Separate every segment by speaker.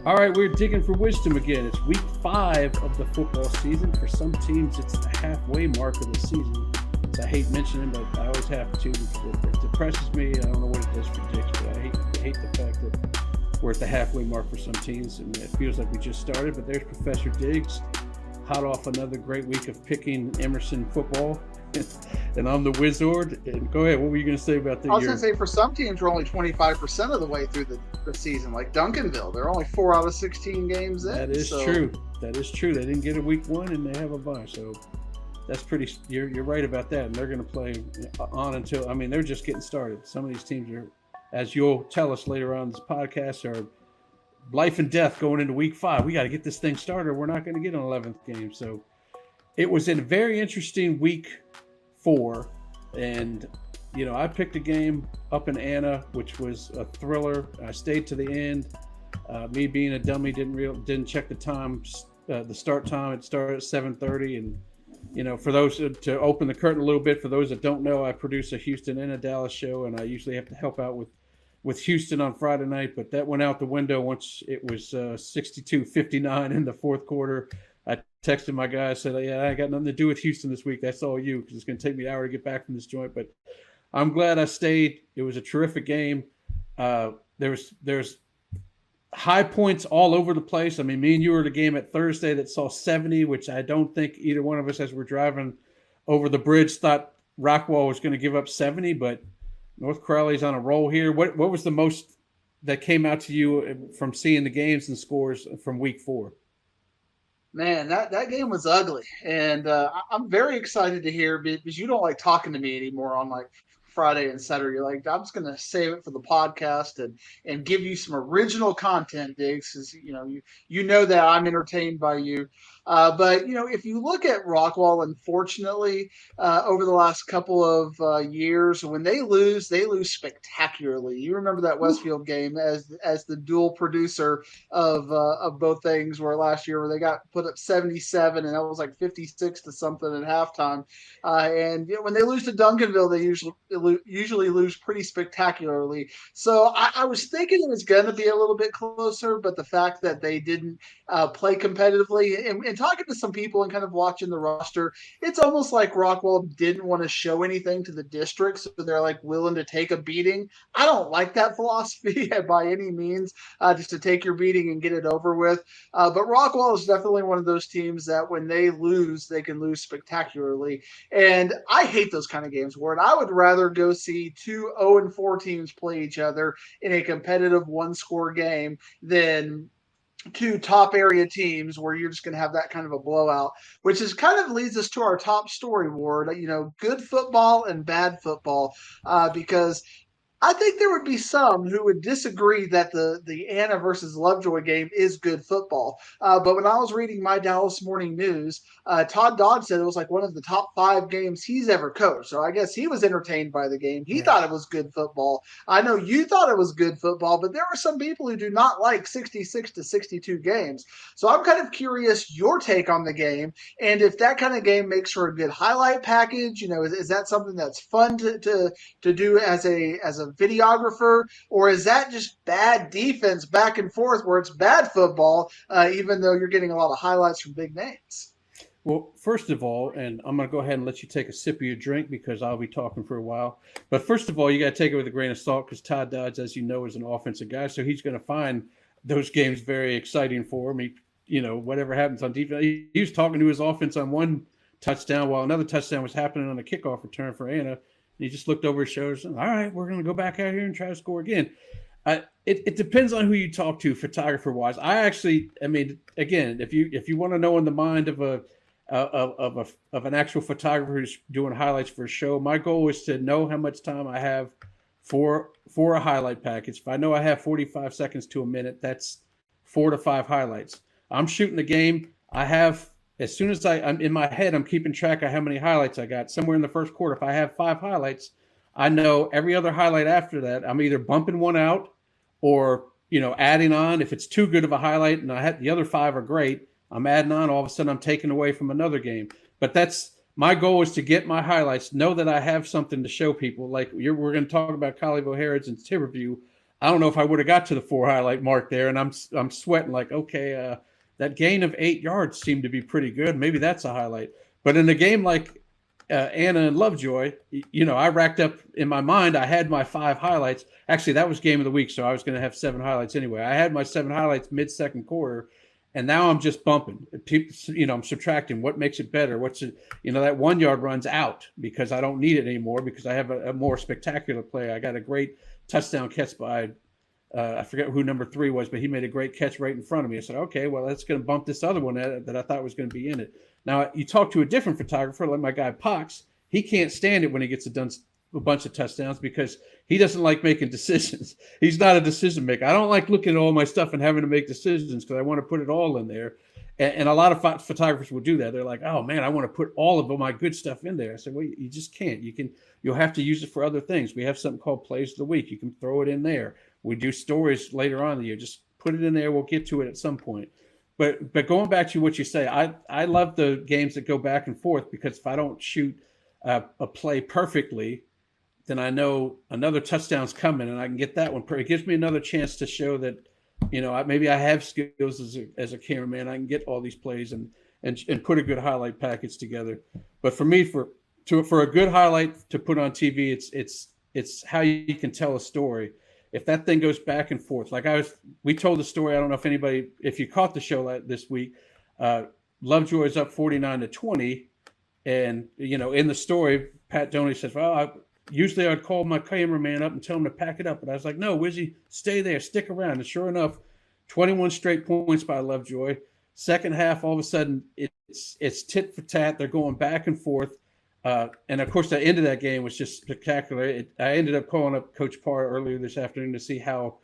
Speaker 1: All right, we're digging for wisdom again. It's week 5 of the football season. For some teams, it's the halfway mark of the season. So I hate mentioning it, but I always have to because it depresses me. I don't know what it does for Diggs, but I hate the fact that we're at the halfway mark for some teams, and it feels like we just started. But there's Professor Diggs, hot off another great week of picking Emerson football. And I'm the Wizord. And go ahead. What were you going to say about the year?
Speaker 2: I was going to say, for some teams, we're only 25% of the way through the season, like Duncanville. They're only 4 out of 16 games in.
Speaker 1: That is true. That is true. They didn't get a week 1, and they have a bye. So that's pretty – you're right about that. And they're going to play on until – I mean, they're just getting started. Some of these teams are, as you'll tell us later on in this podcast, are life and death going into week 5. We got to get this thing started. We're not going to get an 11th game. So it was a very interesting week 4, and I picked a game up in Anna, which was a thriller. I stayed to the end. Me being a dummy, didn't check the time, the start time. It started at 7:30, and for those to open the curtain a little bit, for those that don't know, I produce a Houston and a Dallas show, and I usually have to help out with Houston on Friday night, but that went out the window once it was 62-59 in the fourth quarter. I texted my guy, said, "Yeah, I got nothing to do with Houston this week. That's all you, because it's going to take me an hour to get back from this joint." But I'm glad I stayed. It was a terrific game. There's high points all over the place. I mean, me and you were at a game at Thursday that saw 70, which I don't think either one of us, as we're driving over the bridge, thought Rockwall was going to give up 70. But North Crowley's on a roll here. What was the most that came out to you from seeing the games and scores from week 4?
Speaker 2: Man, that game was ugly, and I'm very excited to hear, because you don't like talking to me anymore on like Friday and Saturday. You're like, I'm just going to save it for the podcast and give you some original content, Diggs, because you know that I'm entertained by you. But if you look at Rockwall, unfortunately, over the last couple of years, when they lose spectacularly. You remember that Westfield game as the dual producer of both things, where last year where they got put up 77, and that was like 56 to something at halftime. And when they lose to Duncanville, they usually lose pretty spectacularly. So I was thinking it was going to be a little bit closer, but the fact that they didn't play competitively, and talking to some people and kind of watching the roster, it's almost like Rockwall didn't want to show anything to the district, so they're like willing to take a beating. I don't like that philosophy by any means, just to take your beating and get it over with. But Rockwall is definitely one of those teams that when they lose, they can lose spectacularly. And I hate those kind of games, Ward. I would rather go see 2 0-4 teams play each other in a competitive one-score game than 2 top area teams where you're just going to have that kind of a blowout, which is kind of leads us to our top story, Ward. Good football and bad football, because I think there would be some who would disagree that the Anna versus Lovejoy game is good football. But when I was reading my Dallas Morning News, Todd Dodge said it was like one of the top 5 games he's ever coached. So I guess he was entertained by the game. He thought it was good football. I know you thought it was good football, but there are some people who do not like 66 to 62 games. So I'm kind of curious your take on the game, and if that kind of game makes for a good highlight package. Is that something that's fun to do as a videographer, or is that just bad defense back and forth where it's bad football, even though you're getting a lot of highlights from big names?
Speaker 1: Well, first of all, and I'm going to go ahead and let you take a sip of your drink because I'll be talking for a while. But first of all, you got to take it with a grain of salt, because Todd Dodge, as you know, is an offensive guy, so he's going to find those games very exciting for him. Whatever happens on defense, he was talking to his offense on one touchdown while another touchdown was happening on a kickoff return for Anna. He just looked over his shoulders and, all right, we're going to go back out here and try to score again. It depends on who you talk to, photographer-wise. Again, if you want to know in the mind of an actual photographer who's doing highlights for a show, my goal is to know how much time I have for a highlight package. If I know I have 45 seconds to a minute, that's 4 to 5 highlights. I'm shooting the game. As soon as I'm in my head, I'm keeping track of how many highlights I got. Somewhere in the first quarter, if I have 5 highlights, I know every other highlight after that, I'm either bumping one out or, adding on. If it's too good of a highlight and the other 5 are great, I'm adding on. All of a sudden, I'm taking away from another game. But that's my goal, is to get my highlights, know that I have something to show people. Like we're going to talk about Colleyville Harrods and Timberview. I don't know if I would have got to the 4 highlight mark there, and I'm sweating like, okay, that gain of 8 yards seemed to be pretty good. Maybe that's a highlight. But in a game like Anna and Lovejoy, I racked up in my mind. I had my 5 highlights. Actually, that was game of the week, so I was going to have 7 highlights anyway. I had my 7 highlights mid second quarter, and now I'm just bumping. I'm subtracting. What makes it better? That 1 yard runs out because I don't need it anymore because I have a more spectacular play. I got a great touchdown catch by I forget who number 3 was, but he made a great catch right in front of me. I said, okay, well, that's going to bump this other one that I thought was going to be in it. Now, you talk to a different photographer, like my guy Pox, he can't stand it when he gets done a bunch of touchdowns because he doesn't like making decisions. He's not a decision maker. I don't like looking at all my stuff and having to make decisions because I want to put it all in there. And a lot of photographers will do that. They're like, oh, man, I want to put all of my good stuff in there. I said, well, you just can't. You'll have to use it for other things. We have something called Plays of the Week. You can throw it in there. We do stories later on in the year. Just put it in there. We'll get to it at some point. But going back to what you say, I love the games that go back and forth because if I don't shoot a play perfectly, then I know another touchdown's coming and I can get that one. It gives me another chance to show that, maybe I have skills as a cameraman. I can get all these plays and put a good highlight package together. But for me, for a good highlight to put on TV, it's how you can tell a story. If that thing goes back and forth, we told the story. I don't know if you caught the show this week, Lovejoy is up 49-20. And, in the story, Pat Doney says, well, usually I'd call my cameraman up and tell him to pack it up. But I was like, no, Wizzy, stay there, stick around. And sure enough, 21 straight points by Lovejoy. Second half, all of a sudden, it's tit for tat. They're going back and forth. And of course, the end of that game was just spectacular. I ended up calling up Coach Parr earlier this afternoon to see how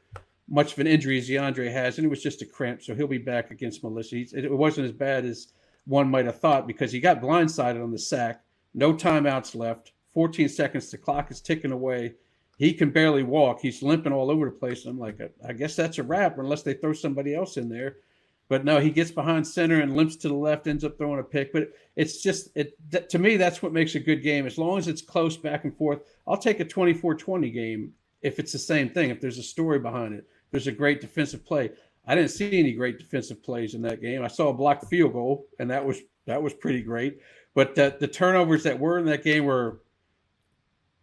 Speaker 1: much of an injury DeAndre has, and it was just a cramp, so he'll be back against Melissa. It wasn't as bad as one might have thought because he got blindsided on the sack. No timeouts left. 14 seconds. The clock is ticking away. He can barely walk. He's limping all over the place. I'm like, I guess that's a wrap unless they throw somebody else in there. But no, he gets behind center and limps to the left, ends up throwing a pick. But it's just to me, that's what makes a good game. As long as it's close back and forth, I'll take a 24-20 game if it's the same thing, if there's a story behind it. There's a great defensive play. I didn't see any great defensive plays in that game. I saw a blocked field goal, and that was pretty great. But the turnovers that were in that game were,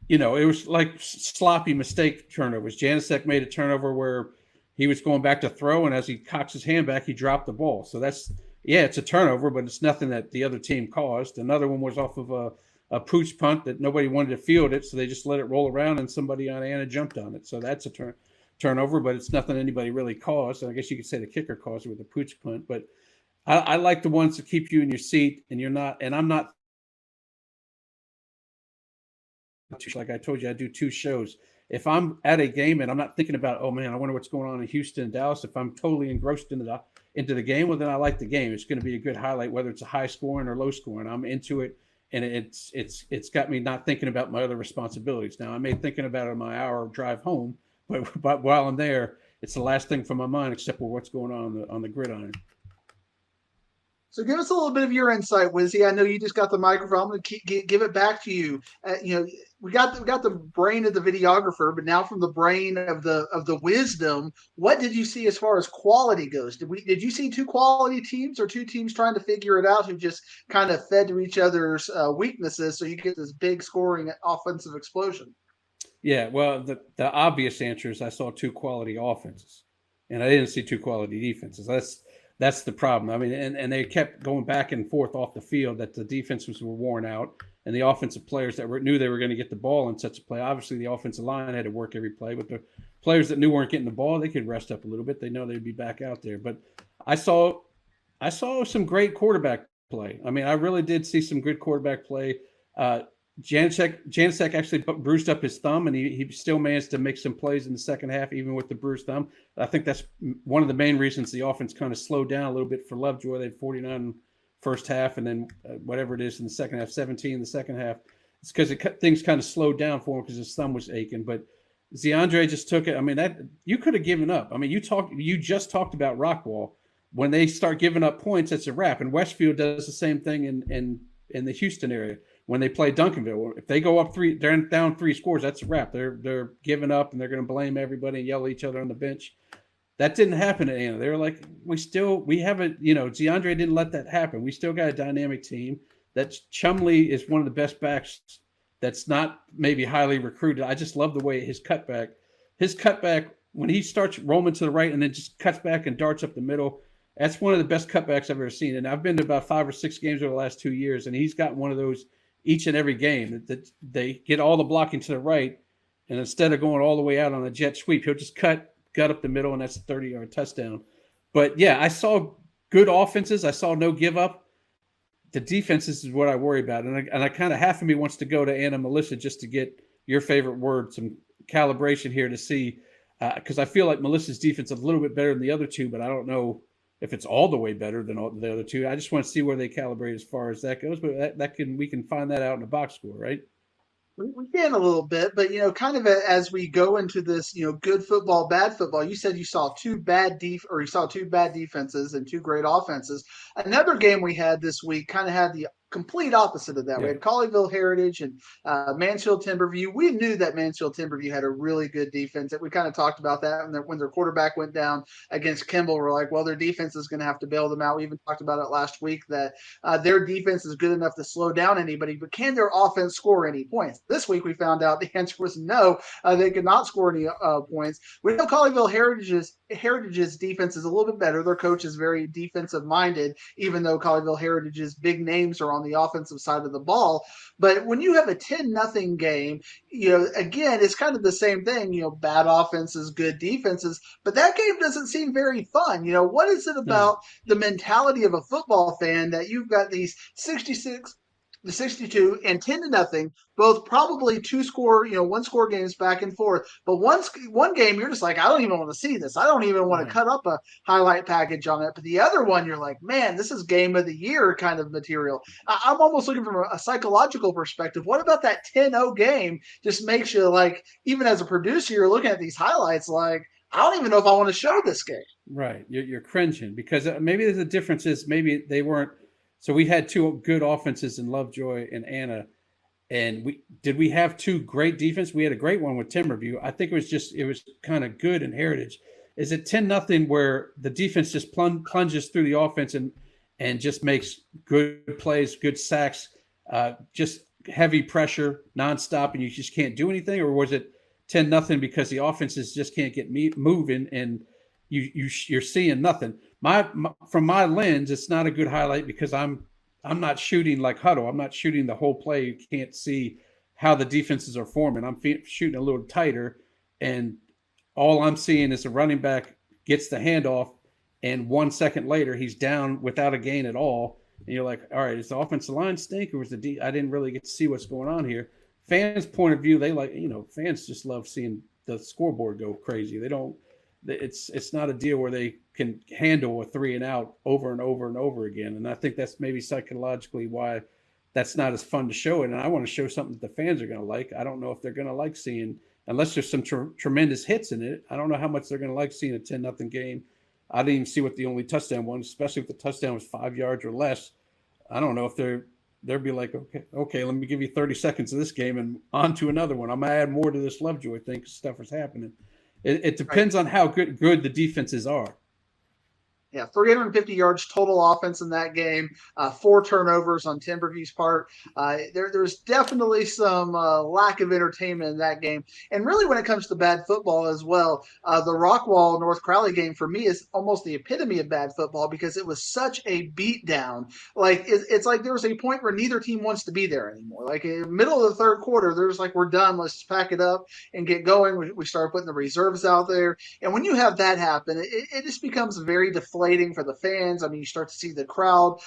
Speaker 1: it was like sloppy mistake turnovers. Janasek made a turnover where he was going back to throw, and as he cocks his hand back, he dropped the ball. So it's a turnover, but it's nothing that the other team caused. Another one was off of a pooch punt that nobody wanted to field it, so they just let it roll around, and somebody on Anna jumped on it. So that's a turnover, but it's nothing anybody really caused. And I guess you could say the kicker caused it with a pooch punt. But I like the ones that keep you in your seat, and you're not. And I'm not. Like I told you, I do 2 shows. If I'm at a game and I'm not thinking about, oh man, I wonder what's going on in Houston and Dallas. If I'm totally engrossed into the game, well, then I like the game. It's going to be a good highlight, whether it's a high scoring or low scoring. I'm into it, and it's got me not thinking about my other responsibilities. Now I may thinking about it on my hour drive home, but while I'm there, it's the last thing from my mind except for what's going on the gridiron.
Speaker 2: So give us a little bit of your insight, Wizzy. I know you just got the microphone. I'm going to give it back to you. We got the brain of the videographer, but now from the brain of the wisdom, what did you see as far as quality goes? Did you see 2 quality teams or 2 teams trying to figure it out who just kind of fed to each other's weaknesses so you get this big scoring offensive explosion?
Speaker 1: Yeah, well, the obvious answer is I saw 2 quality offenses, and I didn't see 2 quality defenses. That's the problem. I mean, and they kept going back and forth off the field that the defenses were worn out and the offensive players that knew they were going to get the ball in such a play. Obviously, the offensive line had to work every play, but the players that knew weren't getting the ball, they could rest up a little bit. They know they'd be back out there. But I saw some great quarterback play. I mean, I really did see some good quarterback play. Janasek actually bruised up his thumb, and he still managed to make some plays in the second half, even with the bruised thumb. I think that's one of the main reasons the offense kind of slowed down a little bit for Lovejoy. They had 49 first half, and then whatever it is in the second half, 17 in the second half. It's because things kind of slowed down for him because his thumb was aching. But DeAndre just took it. I mean, that you could have given up. I mean, you just talked about Rockwall. When they start giving up points, it's a wrap. And Westfield does the same thing in the Houston area. when they play Duncanville. If they go up three, they're down 3 scores. That's a wrap. They're giving up and they're going to blame everybody and yell at each other on the bench. That didn't happen at Anna. They were like, we haven't, DeAndre didn't let that happen. We still got a dynamic team. That Chumley is one of the best backs that's not maybe highly recruited. I just love the way his cutback, when he starts rolling to the right and then just cuts back and darts up the middle, that's one of the best cutbacks I've ever seen. And I've been to about 5 or 6 games over the last 2 years, and he's got one of those each and every game that they get all the blocking to the right, and instead of going all the way out on a jet sweep, he'll just gut up the middle, and that's a 30-yard touchdown. But, yeah, I saw good offenses. I saw no give up. The defenses is what I worry about. And I kind of, half of me wants to go to Anna Melissa just to get your favorite word, some calibration here to see, because I feel like Melissa's defense is a little bit better than the other two, but I don't know if it's all the way better than all the other two. I just want to see where they calibrate as far as that goes, but we can find that out in the box score, right?
Speaker 2: We can a little bit, but kind of as we go into this, good football, bad football. You said you saw two bad defenses and two great offenses. Another game we had this week kind of had the complete opposite of that. Yeah. We had Colleyville Heritage and Mansfield Timberview. We knew that Mansfield Timberview had a really good defense. We kind of talked about that when their quarterback went down against Kimball. We're like, well, their defense is going to have to bail them out. We even talked about it last week that their defense is good enough to slow down anybody, but can their offense score any points? This week we found out the answer was no. They could not score any points. We know Colleyville Heritage's defense is a little bit better. Their coach is very defensive minded, even though Colleyville Heritage's big names are on the offensive side of the ball. But when you have a 10-0 game, again, it's kind of the same thing, bad offenses, good defenses, but that game doesn't seem very fun. What is it about the mentality of a football fan that you've got these 62 and 10-0, both probably one score games back and forth. But one game, you're just like, I don't even want to see this. I don't even want to cut up a highlight package on it. But the other one, you're like, man, this is game of the year kind of material. I'm almost looking from a psychological perspective. What about that 10-0 game just makes you like, even as a producer, you're looking at these highlights like, I don't even know if I want to show this game.
Speaker 1: Right. You're cringing because maybe the difference is maybe they weren't. So we had two good offenses in Lovejoy and Anna, and we have two great defense? We had a great one with Timberview. I think it was kind of good in Heritage. Is it 10-0 where the defense just plunges through the offense and just makes good plays, good sacks, just heavy pressure nonstop, and you just can't do anything? Or was it 10-0 because the offenses just can't get moving and you're seeing nothing? From my lens, it's not a good highlight because I'm not shooting like huddle. I'm not shooting the whole play. You can't see how the defenses are forming. I'm shooting a little tighter, and all I'm seeing is the running back gets the handoff, and 1 second later he's down without a gain at all. And you're like, all right, is the offensive line stink, or was I didn't really get to see what's going on here. Fans' point of view, fans just love seeing the scoreboard go crazy. They don't. It's not a deal where they can handle a 3 and out over and over and over again. And I think that's maybe psychologically why that's not as fun to show it. And I want to show something that the fans are going to like. I don't know if they're going to like seeing, unless there's some tremendous hits in it. I don't know how much they're going to like seeing a 10-0 game. I didn't even see what the only touchdown was, especially if the touchdown was 5 yards or less. I don't know if they'll be like, okay, let me give you 30 seconds of this game and on to another one. I'm going to add more to this Lovejoy thing because stuff is happening. It depends on how good the defenses are.
Speaker 2: Yeah, 350 yards total offense in that game, 4 turnovers on Timberview's part. There's definitely some lack of entertainment in that game. And really when it comes to bad football as well, the Rockwall North Crowley game for me is almost the epitome of bad football because it was such a beatdown. Like it's like there was a point where neither team wants to be there anymore. Like in the middle of the third quarter, there's like, we're done. Let's just pack it up and get going. We started putting the reserves out there. And when you have that happen, it just becomes very deflating for the fans. I mean, you start to see the crowd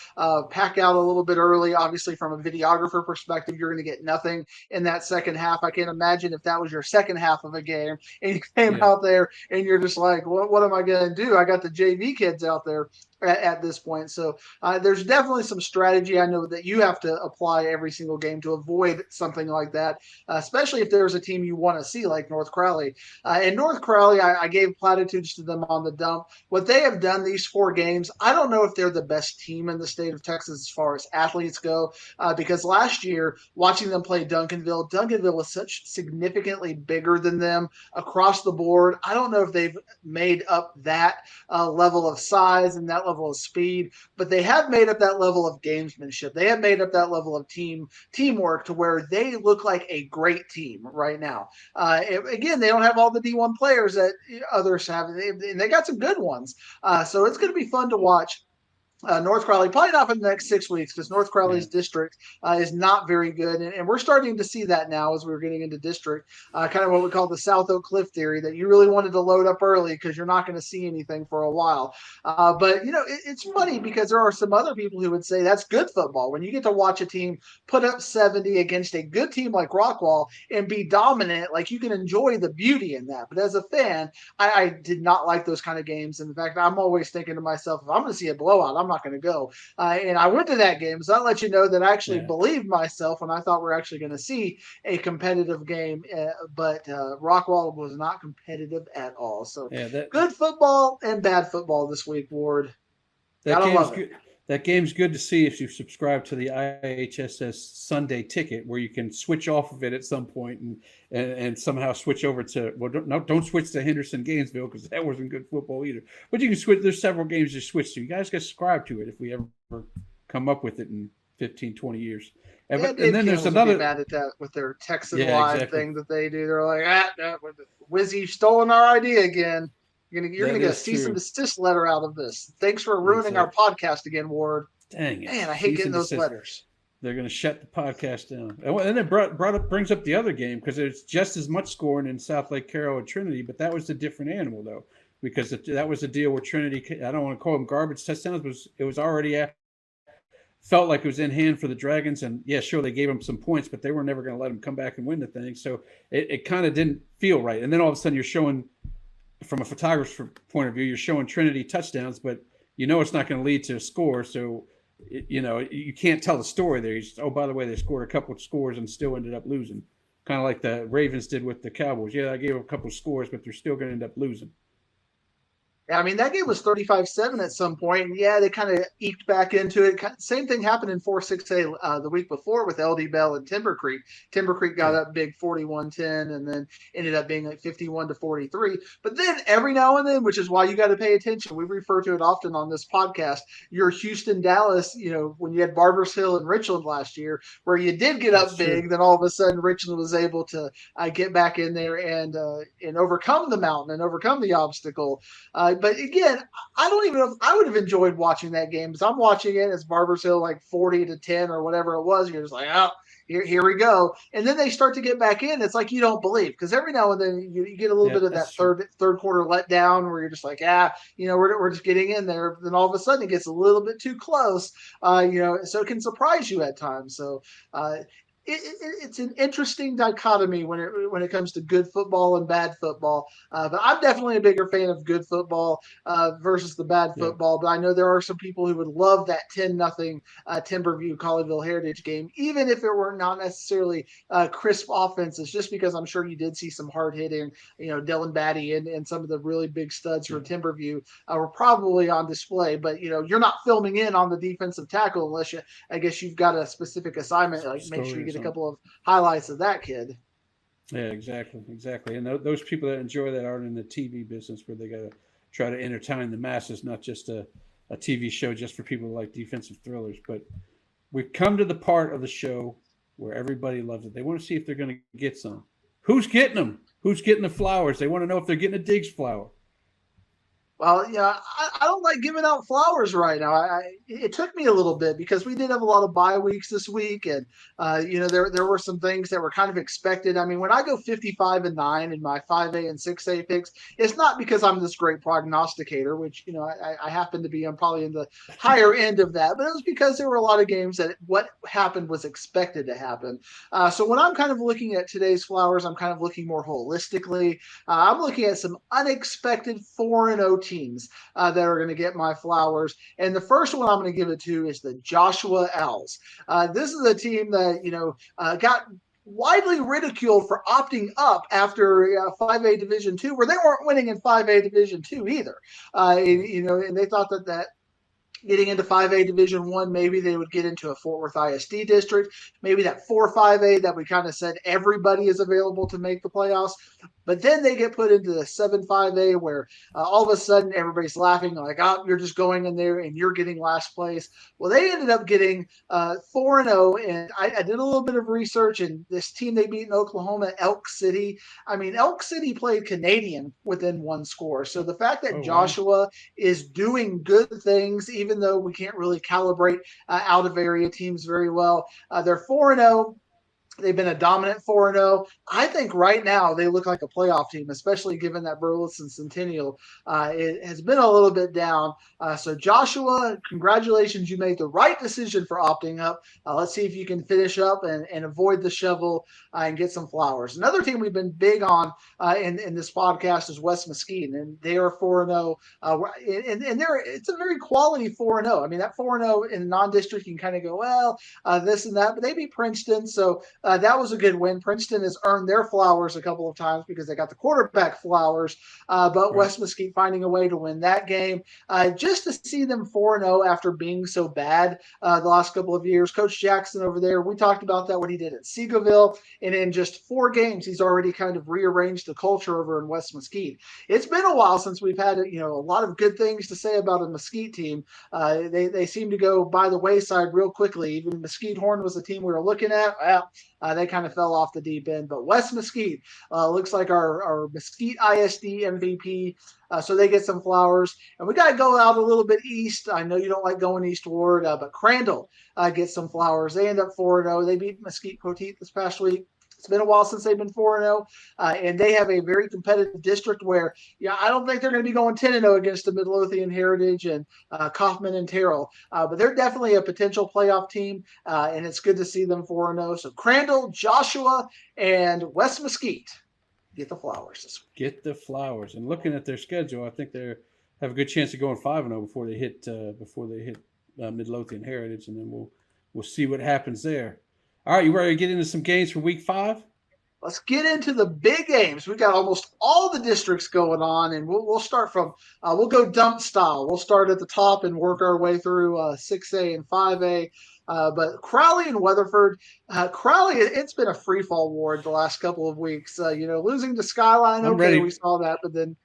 Speaker 2: pack out a little bit early. Obviously, from a videographer perspective, you're going to get nothing in that second half. I can't imagine if that was your second half of a game and you came out there and you're just like, what am I going to do? I got the JV kids out there. at this point. So there's definitely some strategy I know that you have to apply every single game to avoid something like that, especially if there's a team you want to see like North Crowley. And North Crowley, I gave platitudes to them on the dump. What they have done these 4 games, I don't know if they're the best team in the state of Texas as far as athletes go, because last year, watching them play Duncanville was such significantly bigger than them across the board. I don't know if they've made up that level of size and that level of speed, but they have made up that level of gamesmanship. They have made up that level of teamwork to where they look like a great team right now. Again, they don't have all the D1 players that others have, and they got some good ones. So it's going to be fun to watch. North Crowley, probably not for the next 6 weeks because North Crowley's district is not very good. And we're starting to see that now as we're getting into district, kind of what we call the South Oak Cliff theory, that you really wanted to load up early because you're not going to see anything for a while. But, it's funny because there are some other people who would say that's good football. When you get to watch a team put up 70 against a good team like Rockwall and be dominant, like you can enjoy the beauty in that. But as a fan, I did not like those kind of games. And in fact, I'm always thinking to myself, if I'm going to see a blowout, I'm not going to go. And I went to that game. So that lets you know that I actually believed myself when I thought we're actually going to see a competitive game. But Rockwall was not competitive at all. So good football and bad football this week, Ward. Gotta love it.
Speaker 1: That game's good to see if you subscribe to the IHSS Sunday ticket, where you can switch off of it at some point and somehow switch over to, well, don't switch to Henderson Gainesville because that wasn't good football either. But you can switch. There's several games to switch to. You guys get subscribed to it if we ever come up with it in 15, 20 years. And then there's another.
Speaker 2: Mad at that with their Texan Live thing that they do. They're like, Wizzy stolen our idea again. You're gonna get a cease and desist letter out of this. Thanks for ruining our podcast again, Ward.
Speaker 1: Dang it!
Speaker 2: Man, I hate getting those letters.
Speaker 1: They're gonna shut the podcast down. And it brings up the other game because it's just as much scoring in South Lake Carroll and Trinity, but that was a different animal though, because that was a deal where Trinity. I don't want to call them garbage touchdowns, but it was already felt like it was in hand for the Dragons, and sure they gave them some points, but they were never going to let them come back and win the thing. So it kind of didn't feel right. And then all of a sudden you're showing. From a photographer's point of view, you're showing Trinity touchdowns, but it's not going to lead to a score. So, you can't tell the story there. By the way, they scored a couple of scores and still ended up losing. Kind of like the Ravens did with the Cowboys. I gave them a couple of scores, but they're still going to end up losing.
Speaker 2: I mean, that game was 35-7 at some point. And they kind of eked back into it. Same thing happened in 4-6A the week before with LD Bell and Timber Creek. Timber Creek got up big 41-10 and then ended up being like 51-43. But then every now and then, which is why you got to pay attention, we refer to it often on this podcast, your Houston, Dallas, when you had Barbers Hill and Richland last year, where you did get up big, then all of a sudden Richland was able to get back in there and overcome the mountain and overcome the obstacle. But again, I don't even know if I would have enjoyed watching that game because I'm watching it as Barbers Hill like 40-10 or whatever it was. You're just like, oh, here we go. And then they start to get back in. It's like you don't believe because every now and then you get a little bit of that third quarter letdown where you're just like, we're just getting in there. Then all of a sudden it gets a little bit too close, so it can surprise you at times. So it's an interesting dichotomy when it comes to good football and bad football. But I'm definitely a bigger fan of good football versus the bad football. But I know there are some people who would love that 10-0 Timberview Colleyville Heritage game, even if it were not necessarily crisp offenses, just because I'm sure you did see some hard hitting, Dylan Batty and some of the really big studs for Timberview were probably on display. But, you're not filming in on the defensive tackle unless you've got a specific assignment, like make sure you get a couple of highlights of that kid.
Speaker 1: Yeah, exactly. And those people that enjoy that aren't in the TV business where they got to try to entertain the masses, not just a TV show just for people who like defensive thrillers. But we've come to the part of the show where everybody loves it. They want to see if they're going to get some. Who's getting them? Who's getting the flowers? They want to know if they're getting a Diggs flower.
Speaker 2: Well, I don't like giving out flowers right now. It took me a little bit because we did have a lot of bye weeks this week, and there were some things that were kind of expected. I mean, when I go 55-9 in my 5A and 6A picks, it's not because I'm this great prognosticator, which I happen to be. I'm probably in the higher end of that, but it was because there were a lot of games that what happened was expected to happen. So when I'm kind of looking at today's flowers, I'm kind of looking more holistically. I'm looking at some unexpected 4-0 teams that are going to get my flowers. And the first one I'm going to give it to is the Joshua Owls. This is a team that, got widely ridiculed for opting up after 5A Division II, where they weren't winning in 5A Division II either. And they thought that getting into 5A Division One, maybe they would get into a Fort Worth ISD district, maybe that 4-5A that we kind of said everybody is available to make the playoffs. But then they get put into the 7-5A where all of a sudden everybody's laughing like, oh, you're just going in there and you're getting last place. Well, they ended up getting 4-0, and I did a little bit of research, and this team they beat in Oklahoma, Elk City. I mean, Elk City played Canadian within one score. So the fact that Joshua is doing good things, even though we can't really calibrate out of area teams very well, they're 4-0. They've been a dominant 4-0. I think right now they look like a playoff team, especially given that Burleson Centennial it has been a little bit down. So Joshua, congratulations. You made the right decision for opting up. Let's see if you can finish up and avoid the shovel and get some flowers. Another team we've been big on in this podcast is West Mesquite, and they are 4-0. And it's a very quality 4-0. I mean, that 4-0 in non-district, you can kind of go, well, this and that, but they beat Princeton. So that was a good win. Princeton has earned their flowers a couple of times because they got the quarterback flowers, but West Mesquite finding a way to win that game. Just to see them 4-0 after being so bad the last couple of years. Coach Jackson over there, we talked about that, what he did at Seagoville, and in just 4 games, he's already kind of rearranged the culture over in West Mesquite. It's been a while since we've had a lot of good things to say about a Mesquite team. They seem to go by the wayside real quickly. Even Mesquite Horn was a team we were looking at. Well, they kind of fell off the deep end. But West Mesquite looks like our Mesquite ISD MVP. So they get some flowers. And we got to go out a little bit east. I know you don't like going eastward, but Crandall gets some flowers. They end up 4-0. They beat Mesquite Poteet this past week. It's been a while since they've been 4-0, and they have a very competitive district where, I don't think they're going to be going 10-0 against the Midlothian Heritage and Kaufman and Terrell, but they're definitely a potential playoff team, and it's good to see them 4-0. So Crandall, Joshua, and West Mesquite get the flowers this week.
Speaker 1: Get the flowers. And looking at their schedule, I think they have a good chance of going 5-0 before they hit Midlothian Heritage, and then we'll see what happens there. All right, you ready to get into some games for week 5?
Speaker 2: Let's get into the big games. We've got almost all the districts going on, and we'll start from we'll go dump style. We'll start at the top and work our way through 6A and 5A. But Crowley and Weatherford, Crowley, it's been a free fall ward the last couple of weeks. Losing to Skyline, we saw that, but then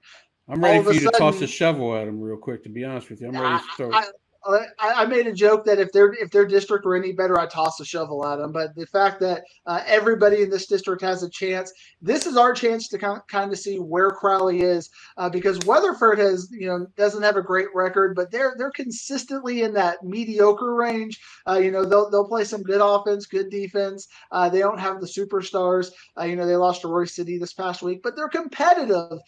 Speaker 1: I'm ready for you to toss a shovel at them real quick. To be honest with you, I'm ready to throw.
Speaker 2: I made a joke that if their district were any better, I'd toss a shovel at them. But the fact that everybody in this district has a chance, this is our chance to kind of see where Crowley is, because Weatherford doesn't have a great record, but they're consistently in that mediocre range. They'll play some good offense, good defense. They don't have the superstars. They lost to Roy City this past week, but they're competitive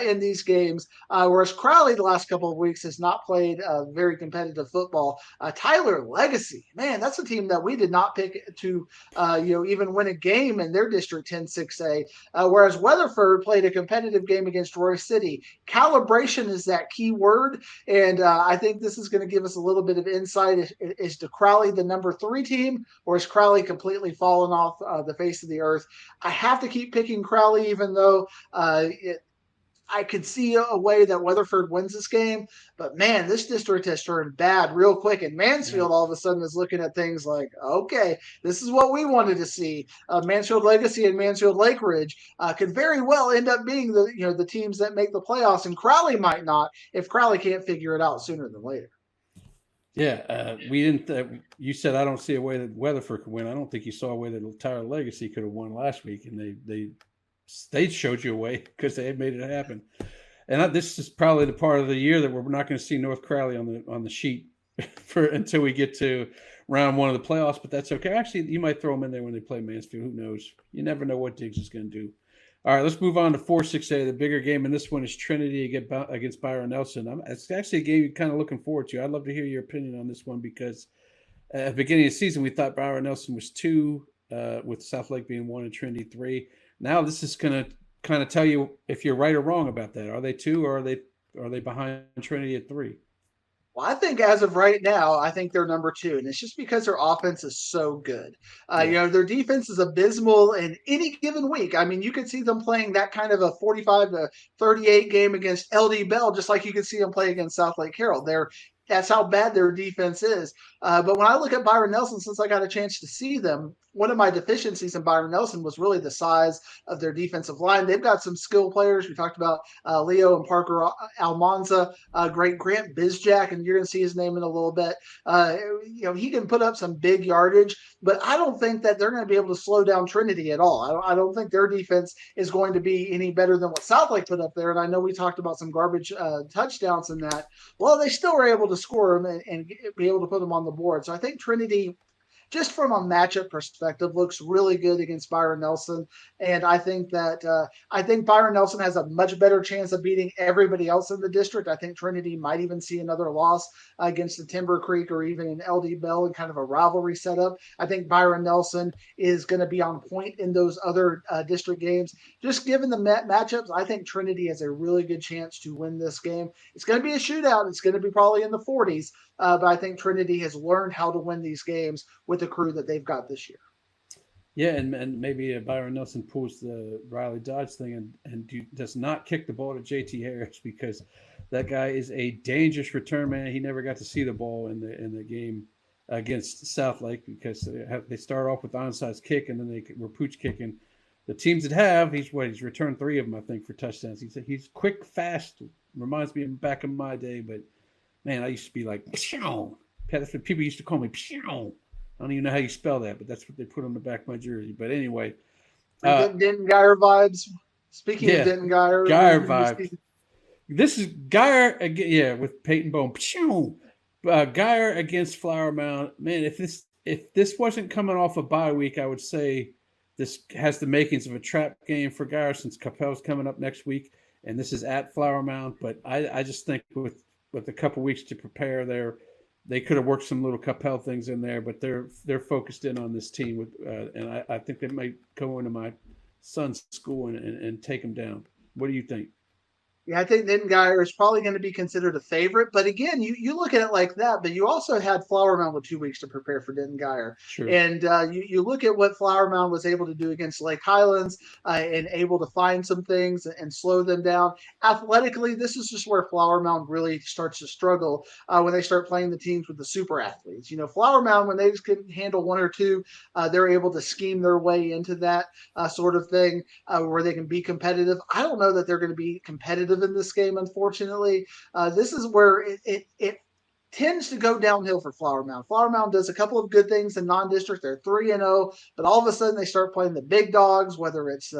Speaker 2: in these games. Whereas Crowley the last couple of weeks has not played very competitive football. Tyler Legacy, man, that's a team that we did not pick to even win a game in their District 10 6A, whereas Weatherford played a competitive game against Roy City. Calibration is that key word, and I think this is going to give us a little bit of insight. Is to Crowley the number 3 team, or is Crowley completely fallen off the face of the earth? I have to keep picking Crowley, even though I could see a way that Weatherford wins this game, but man, this district has turned bad real quick. And Mansfield all of a sudden is looking at things like, okay, this is what we wanted to see. Mansfield Legacy and Mansfield Lake Ridge could very well end up being the teams that make the playoffs, and Crowley might not if Crowley can't figure it out sooner than later.
Speaker 1: Yeah, we didn't. You said I don't see a way that Weatherford could win. I don't think you saw a way that Tyler Legacy could have won last week, and they showed you a way because they had made it happen. And this is probably the part of the year that we're not going to see North Crowley on the sheet until we get to round 1 of the playoffs. But that's okay. Actually, you might throw them in there when they play Mansfield. Who knows? You never know what Diggs is going to do. All right, let's move on to 4-6A, the bigger game, and this one is Trinity against Byron Nelson. It's actually a game you're kind of looking forward to. I'd love to hear your opinion on this one because at the beginning of the season we thought Byron Nelson was 2, with South Lake being 1 and Trinity 3. Now this is going to kind of tell you if you're right or wrong about that. Are they 2 or are they are they behind Trinity at 3?
Speaker 2: Well, I think as of right now, I think they're number two, and it's just because their offense is so good.
Speaker 1: Yeah.
Speaker 2: Their defense is abysmal in any given week. I mean, you could see them playing that kind of a 45-38 game against LD Bell, just like you could see them play against South Lake Carroll. That's how bad their defense is. But when I look at Byron Nelson, since I got a chance to see them, one of my deficiencies in Byron Nelson was really the size of their defensive line. They've got some skill players. We talked about Leo and Parker Almanza, great Grant Bizjack, and you're going to see his name in a little bit. He can put up some big yardage, but I don't think that they're going to be able to slow down Trinity at all. I don't think their defense is going to be any better than what South Lake put up there. And I know we talked about some garbage touchdowns in that. Well, they still were able to score them and be able to put them on the board. So I think Trinity, just from a matchup perspective, looks really good against Byron Nelson. And I think Byron Nelson has a much better chance of beating everybody else in the district. I think Trinity might even see another loss against the Timber Creek or even an LD Bell in kind of a rivalry setup. I think Byron Nelson is going to be on point in those other district games. Just given the matchups, I think Trinity has a really good chance to win this game. It's going to be a shootout. It's going to be probably in the 40s. But I think Trinity has learned how to win these games with the crew that they've got this year.
Speaker 1: Yeah, and maybe Byron Nelson pulls the Riley Dodge thing and does not kick the ball to JT Harris, because that guy is a dangerous return man. He never got to see the ball in the game against South Lake, because they start off with onside kick and then they were pooch kicking. The teams that have, he's returned 3 of them, I think, for touchdowns. He's quick, fast. Reminds me of back in my day, but man, I used to be like, Pshaw. That's what people used to call me, Pshaw. I don't even know how you spell that, but that's what they put on the back of my jersey. But anyway.
Speaker 2: Denton Geyer vibes. Speaking of Denton Geyer.
Speaker 1: Geyer vibes. This is Geyer, again, with Peyton Bone. Geyer against Flower Mound. Man, if this wasn't coming off a bye week, I would say this has the makings of a trap game for Geyer, since Capel's coming up next week, and this is at Flower Mound. But I just think with a couple weeks to prepare there, they could have worked some little Capel things in there, but they're focused in on this team and I think they might go into my son's school and take them down. What do you think?
Speaker 2: Yeah, I think Denton Geyer is probably going to be considered a favorite. But again, you look at it like that, but you also had Flower Mound with 2 weeks to prepare for Denton Geyer.
Speaker 1: Sure.
Speaker 2: And you look at what Flower Mound was able to do against Lake Highlands and able to find some things and slow them down. Athletically, this is just where Flower Mound really starts to struggle when they start playing the teams with the super athletes. Flower Mound, when they just can handle 1 or 2, they're able to scheme their way into that sort of thing where they can be competitive. I don't know that they're going to be competitive in this game, unfortunately. This is where it tends to go downhill for Flower Mound. Flower Mound does a couple of good things in non-district. They're 3-0, but all of a sudden they start playing the big dogs, whether it's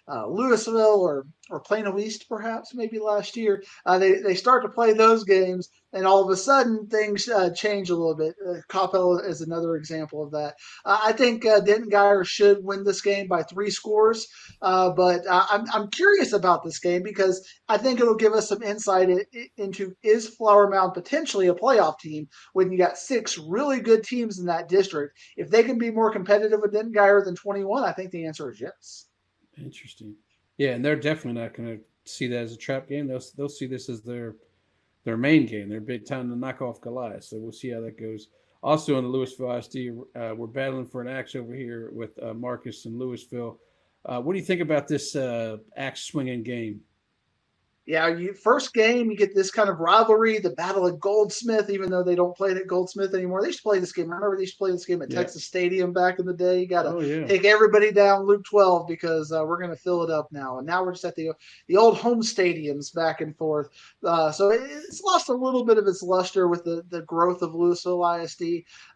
Speaker 2: Louisville or Plano East, perhaps maybe last year. They start to play those games, and all of a sudden things change a little bit. Coppell is another example of that. I think Denton Geyer should win this game by 3 scores, but I'm curious about this game because I think it'll give us some insight into, is Flower Mound potentially a playoff team when you got 6 really good teams in that district? If they can be more competitive with Denton Geyer than 21, I think the answer is yes.
Speaker 1: Interesting. Yeah, and they're definitely not going to see that as a trap game. They'll see this as their main game. They're big time to knock off Goliath. So we'll see how that goes. Also in the Louisville ISD, we're battling for an axe over here with Marcus and Louisville. What do you think about this axe swinging game?
Speaker 2: Yeah, first game, you get this kind of rivalry, the Battle of Goldsmith, even though they don't play it at Goldsmith anymore. They used to play this game. I remember they used to play this game at Texas Stadium back in the day. You got to take everybody down Luke 12 because we're going to fill it up now. And now we're just at the old home stadiums back and forth. So it's lost a little bit of its luster with the growth of Louisville ISD,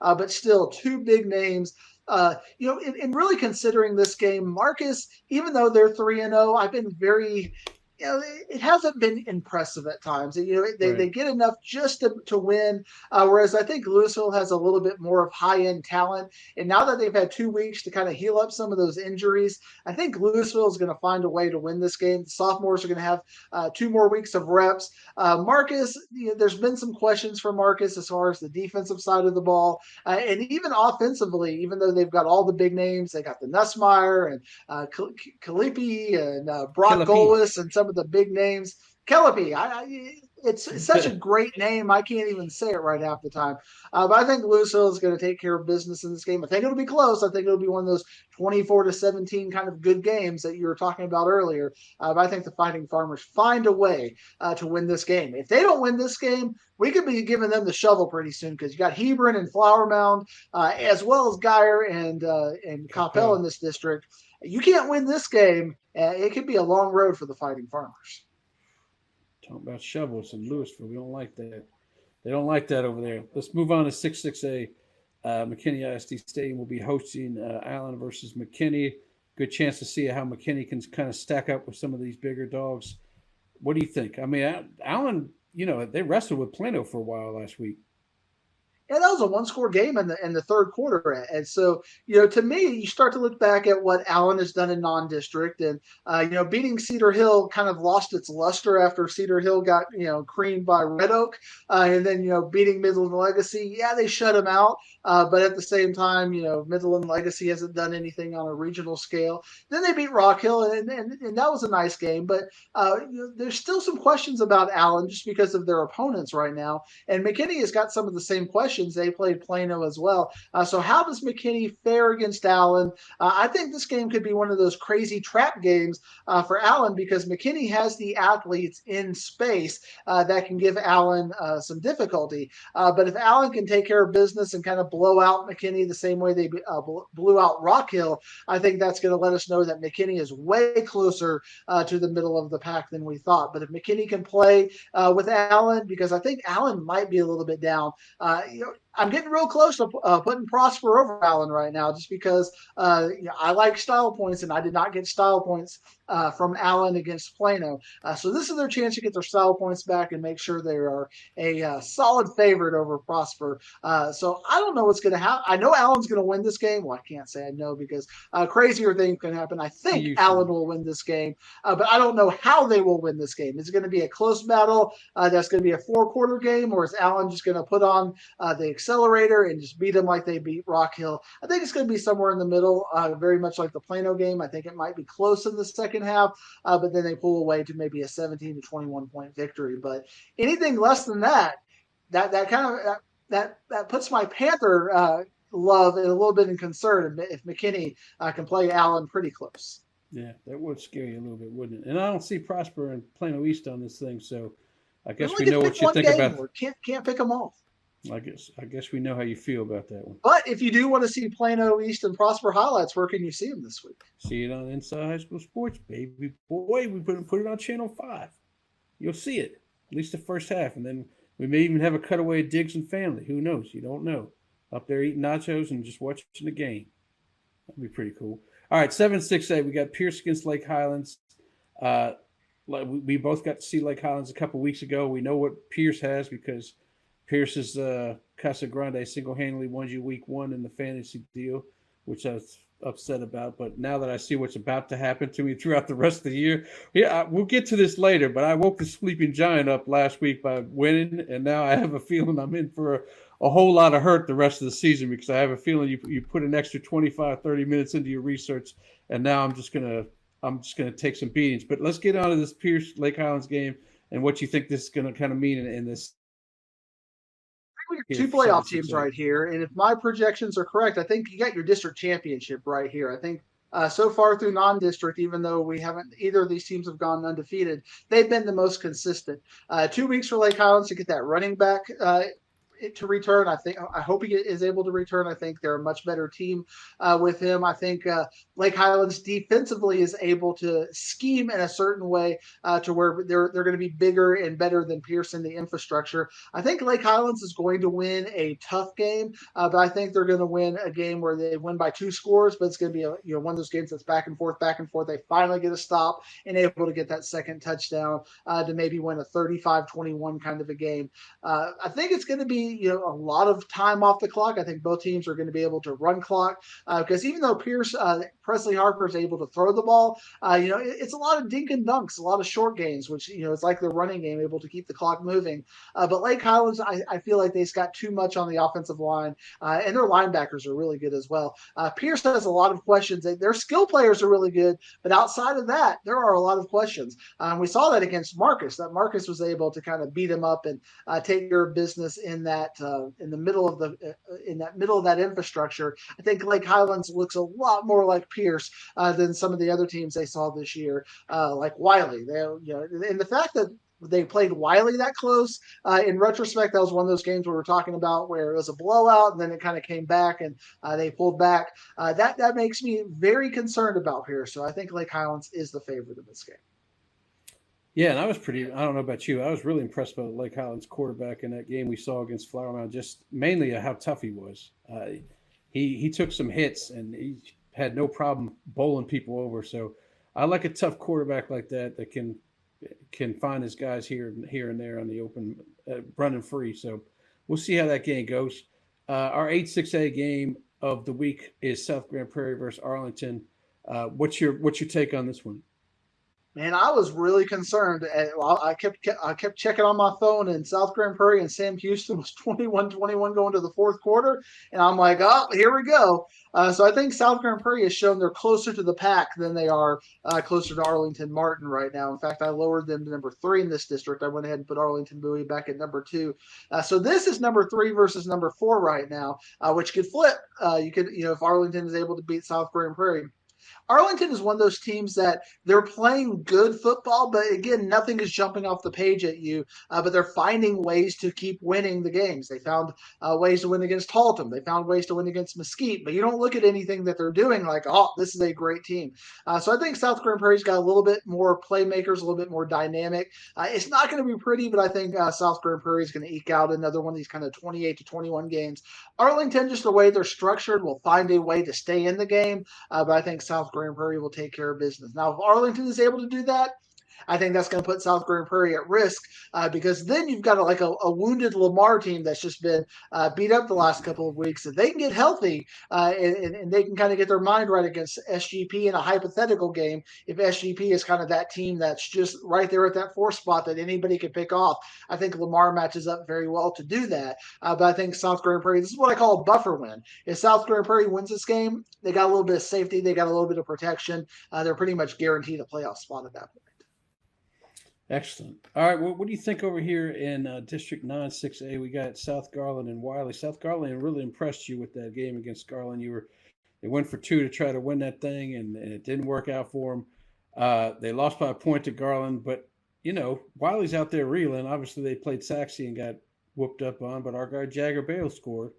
Speaker 2: but still 2 big names. In really considering this game, Marcus, even though they're 3-0, I've been very – it hasn't been impressive at times. They get enough just to win, whereas I think Louisville has a little bit more of high-end talent. And now that they've had 2 weeks to kind of heal up some of those injuries, I think Louisville is going to find a way to win this game. The sophomores are going to have 2 more weeks of reps. Marcus, there's been some questions for Marcus as far as the defensive side of the ball. And even offensively, even though they've got all the big names, they got the Nussmeyer and Kalipi and Brock Golis and some of the big names. Kellepy, It's such a great name. I can't even say it right half the time. But I think Louisville is going to take care of business in this game. I think it'll be close. I think it'll be one of those 24-17 kind of good games that you were talking about earlier. But I think the Fighting Farmers find a way to win this game. If they don't win this game, we could be giving them the shovel pretty soon because you got Hebron and Flower Mound, as well as Geyer and Coppell in this district. You can't win this game. It could be a long road for the Fighting Farmers.
Speaker 1: Talking about shovels in Louisville. We don't like that. They don't like that over there. Let's move on to 6-6A. McKinney ISD Stadium will be hosting Allen versus McKinney. Good chance to see how McKinney can kind of stack up with some of these bigger dogs. What do you think? I mean, Allen, they wrestled with Plano for a while last week.
Speaker 2: Yeah, that was a one-score game in the third quarter, and so to me, you start to look back at what Allen has done in non-district, and beating Cedar Hill kind of lost its luster after Cedar Hill got creamed by Red Oak, and then beating Midland Legacy, yeah, they shut him out, but at the same time, Midland Legacy hasn't done anything on a regional scale. Then they beat Rock Hill, and that was a nice game, but there's still some questions about Allen just because of their opponents right now, and McKinney has got some of the same questions. They played Plano as well. So how does McKinney fare against Allen? I think this game could be one of those crazy trap games for Allen because McKinney has the athletes in space that can give Allen some difficulty. But if Allen can take care of business and kind of blow out McKinney the same way they blew out Rock Hill, I think that's going to let us know that McKinney is way closer to the middle of the pack than we thought. But if McKinney can play with Allen, because I think Allen might be a little bit down, I'm getting real close to putting Prosper over Allen right now just because I like style points, and I did not get style points from Allen against Plano. So this is their chance to get their style points back and make sure they are a solid favorite over Prosper. So I don't know what's going to happen. I know Allen's going to win this game. Well, I can't say I know because crazier things can happen. I think Allen will win this game, but I don't know how they will win this game. Is it going to be a close battle that's going to be a 4-quarter game, or is Allen just going to put on the accelerator and just beat them like they beat Rock Hill? I think it's going to be somewhere in the middle, very much like the Plano game. I think it might be close in the second half, but then they pull away to maybe a 17-21 point victory. But anything less than that puts my Panther love a little bit in concern if McKinney can play Allen pretty close.
Speaker 1: Yeah, that would scare you a little bit, wouldn't it? And I don't see Prosper and Plano East on this thing, so I guess we know what you think about.
Speaker 2: Can't pick them all.
Speaker 1: I guess we know how you feel about that one.
Speaker 2: But if you do want to see Plano East and Prosper highlights, where can you see them this week?
Speaker 1: See it on Inside High School Sports, baby. Boy, we put it on Channel 5. You'll see it, at least the first half. And then we may even have a cutaway of Diggs and family. Who knows? You don't know. Up there eating nachos and just watching the game. That'd be pretty cool. All right, 7-6-8. We got Pierce against Lake Highlands. We both got to see Lake Highlands a couple weeks ago. We know what Pierce has because Pierce's Casa Grande single-handedly won you week 1 in the fantasy deal, which I was upset about. But now that I see what's about to happen to me throughout the rest of the year, we'll get to this later. But I woke the sleeping giant up last week by winning, and now I have a feeling I'm in for a whole lot of hurt the rest of the season because I have a feeling you put an extra 25, 30 minutes into your research, and now I'm just gonna take some beatings. But let's get on to this Pierce Lake Highlands game and what you think this is gonna kind of mean in this.
Speaker 2: Two playoff teams right here, and if my projections are correct, I think you got your district championship right here. I think so far through non-district, even though we haven't, either of these teams have gone undefeated, they've been the most consistent. 2 weeks for Lake Highlands to get that running back to return. I hope he is able to return. I think they're a much better team with him. I think Lake Highlands defensively is able to scheme in a certain way to where they're going to be bigger and better than Pierce in the infrastructure. I think Lake Highlands is going to win a tough game, but I think they're going to win a game where they win by 2 scores, but it's going to be one of those games that's back and forth. They finally get a stop and able to get that second touchdown to maybe win a 35-21 kind of a game. I think it's going to be see, a lot of time off the clock. I think both teams are going to be able to run clock because even though Presley Harper is able to throw the ball, it's a lot of dink and dunks, a lot of short games, which, it's like the running game, able to keep the clock moving. But Lake Highlands, I feel like they've got too much on the offensive line, and their linebackers are really good as well. Pierce has a lot of questions. Their skill players are really good, but outside of that, there are a lot of questions. We saw that against Marcus. That Marcus was able to kind of beat him up and take care of business in that in the middle of that infrastructure. I think Lake Highlands looks a lot more like Pierce than some of the other teams they saw this year, like Wiley. And the fact that they played Wiley that close. In retrospect, that was one of those games we were talking about where it was a blowout and then it kind of came back and they pulled back. That makes me very concerned about Pierce. So I think Lake Highlands is the favorite in this game.
Speaker 1: Yeah, and I don't know about you, I was really impressed by the Lake Highlands quarterback in that game we saw against Flower Mound, just mainly how tough he was. He took some hits and he had no problem bowling people over. So I like a tough quarterback like that can find his guys here and there on the open, running free. So we'll see how that game goes. Our 8-6A game of the week is South Grand Prairie versus Arlington. What's your take on this one?
Speaker 2: Man, I was really concerned. I kept checking on my phone, and South Grand Prairie and Sam Houston was 21-21 going to the fourth quarter, and I'm like, oh, here we go. So I think South Grand Prairie has shown they're closer to the pack than they are closer to Arlington Martin right now. In fact, I lowered them to number 3 in this district. I went ahead and put Arlington Bowie back at number 2. So this is number 3 versus number 4 right now, which could flip. You could, if Arlington is able to beat South Grand Prairie. Arlington is one of those teams that they're playing good football, but again, nothing is jumping off the page at you. But they're finding ways to keep winning the games. They found ways to win against Haltom. They found ways to win against Mesquite. But you don't look at anything that they're doing like, oh, this is a great team. So I think South Grand Prairie's got a little bit more playmakers, a little bit more dynamic. It's not going to be pretty, but I think South Grand Prairie is going to eke out another one of these kind of 28-21 games. Arlington, just the way they're structured, will find a way to stay in the game. But I think South Grand Prairie will take care of business. Now, if Arlington is able to do that, I think that's going to put South Grand Prairie at risk because then you've got a wounded Lamar team that's just been beat up the last couple of weeks. If they can get healthy and they can kind of get their mind right against SGP in a hypothetical game, if SGP is kind of that team that's just right there at that 4 spot that anybody can pick off, I think Lamar matches up very well to do that. But I think South Grand Prairie, this is what I call a buffer win. If South Grand Prairie wins this game, they got a little bit of safety, they got a little bit of protection. They're pretty much guaranteed a playoff spot at that point.
Speaker 1: Excellent. All right. Well, what do you think over here in District 9 6A? We got South Garland and Wiley. South Garland really impressed you with that game against Garland. They went for 2 to try to win that thing, and it didn't work out for them. They lost by a point to Garland, but Wiley's out there reeling. Obviously, they played Saxe and got whooped up on, but our guy Jagger Bale scored.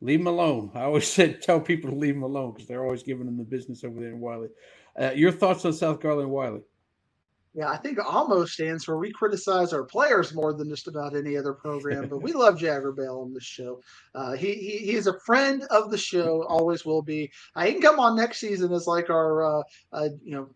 Speaker 1: Leave him alone. I always tell people to leave him alone because they're always giving them the business over there in Wiley. Your thoughts on South Garland and Wiley?
Speaker 2: Yeah, I think almost stands for we criticize our players more than just about any other program, but we love Jagger Bale on this show. He is a friend of the show, always will be. He can come on next season as like our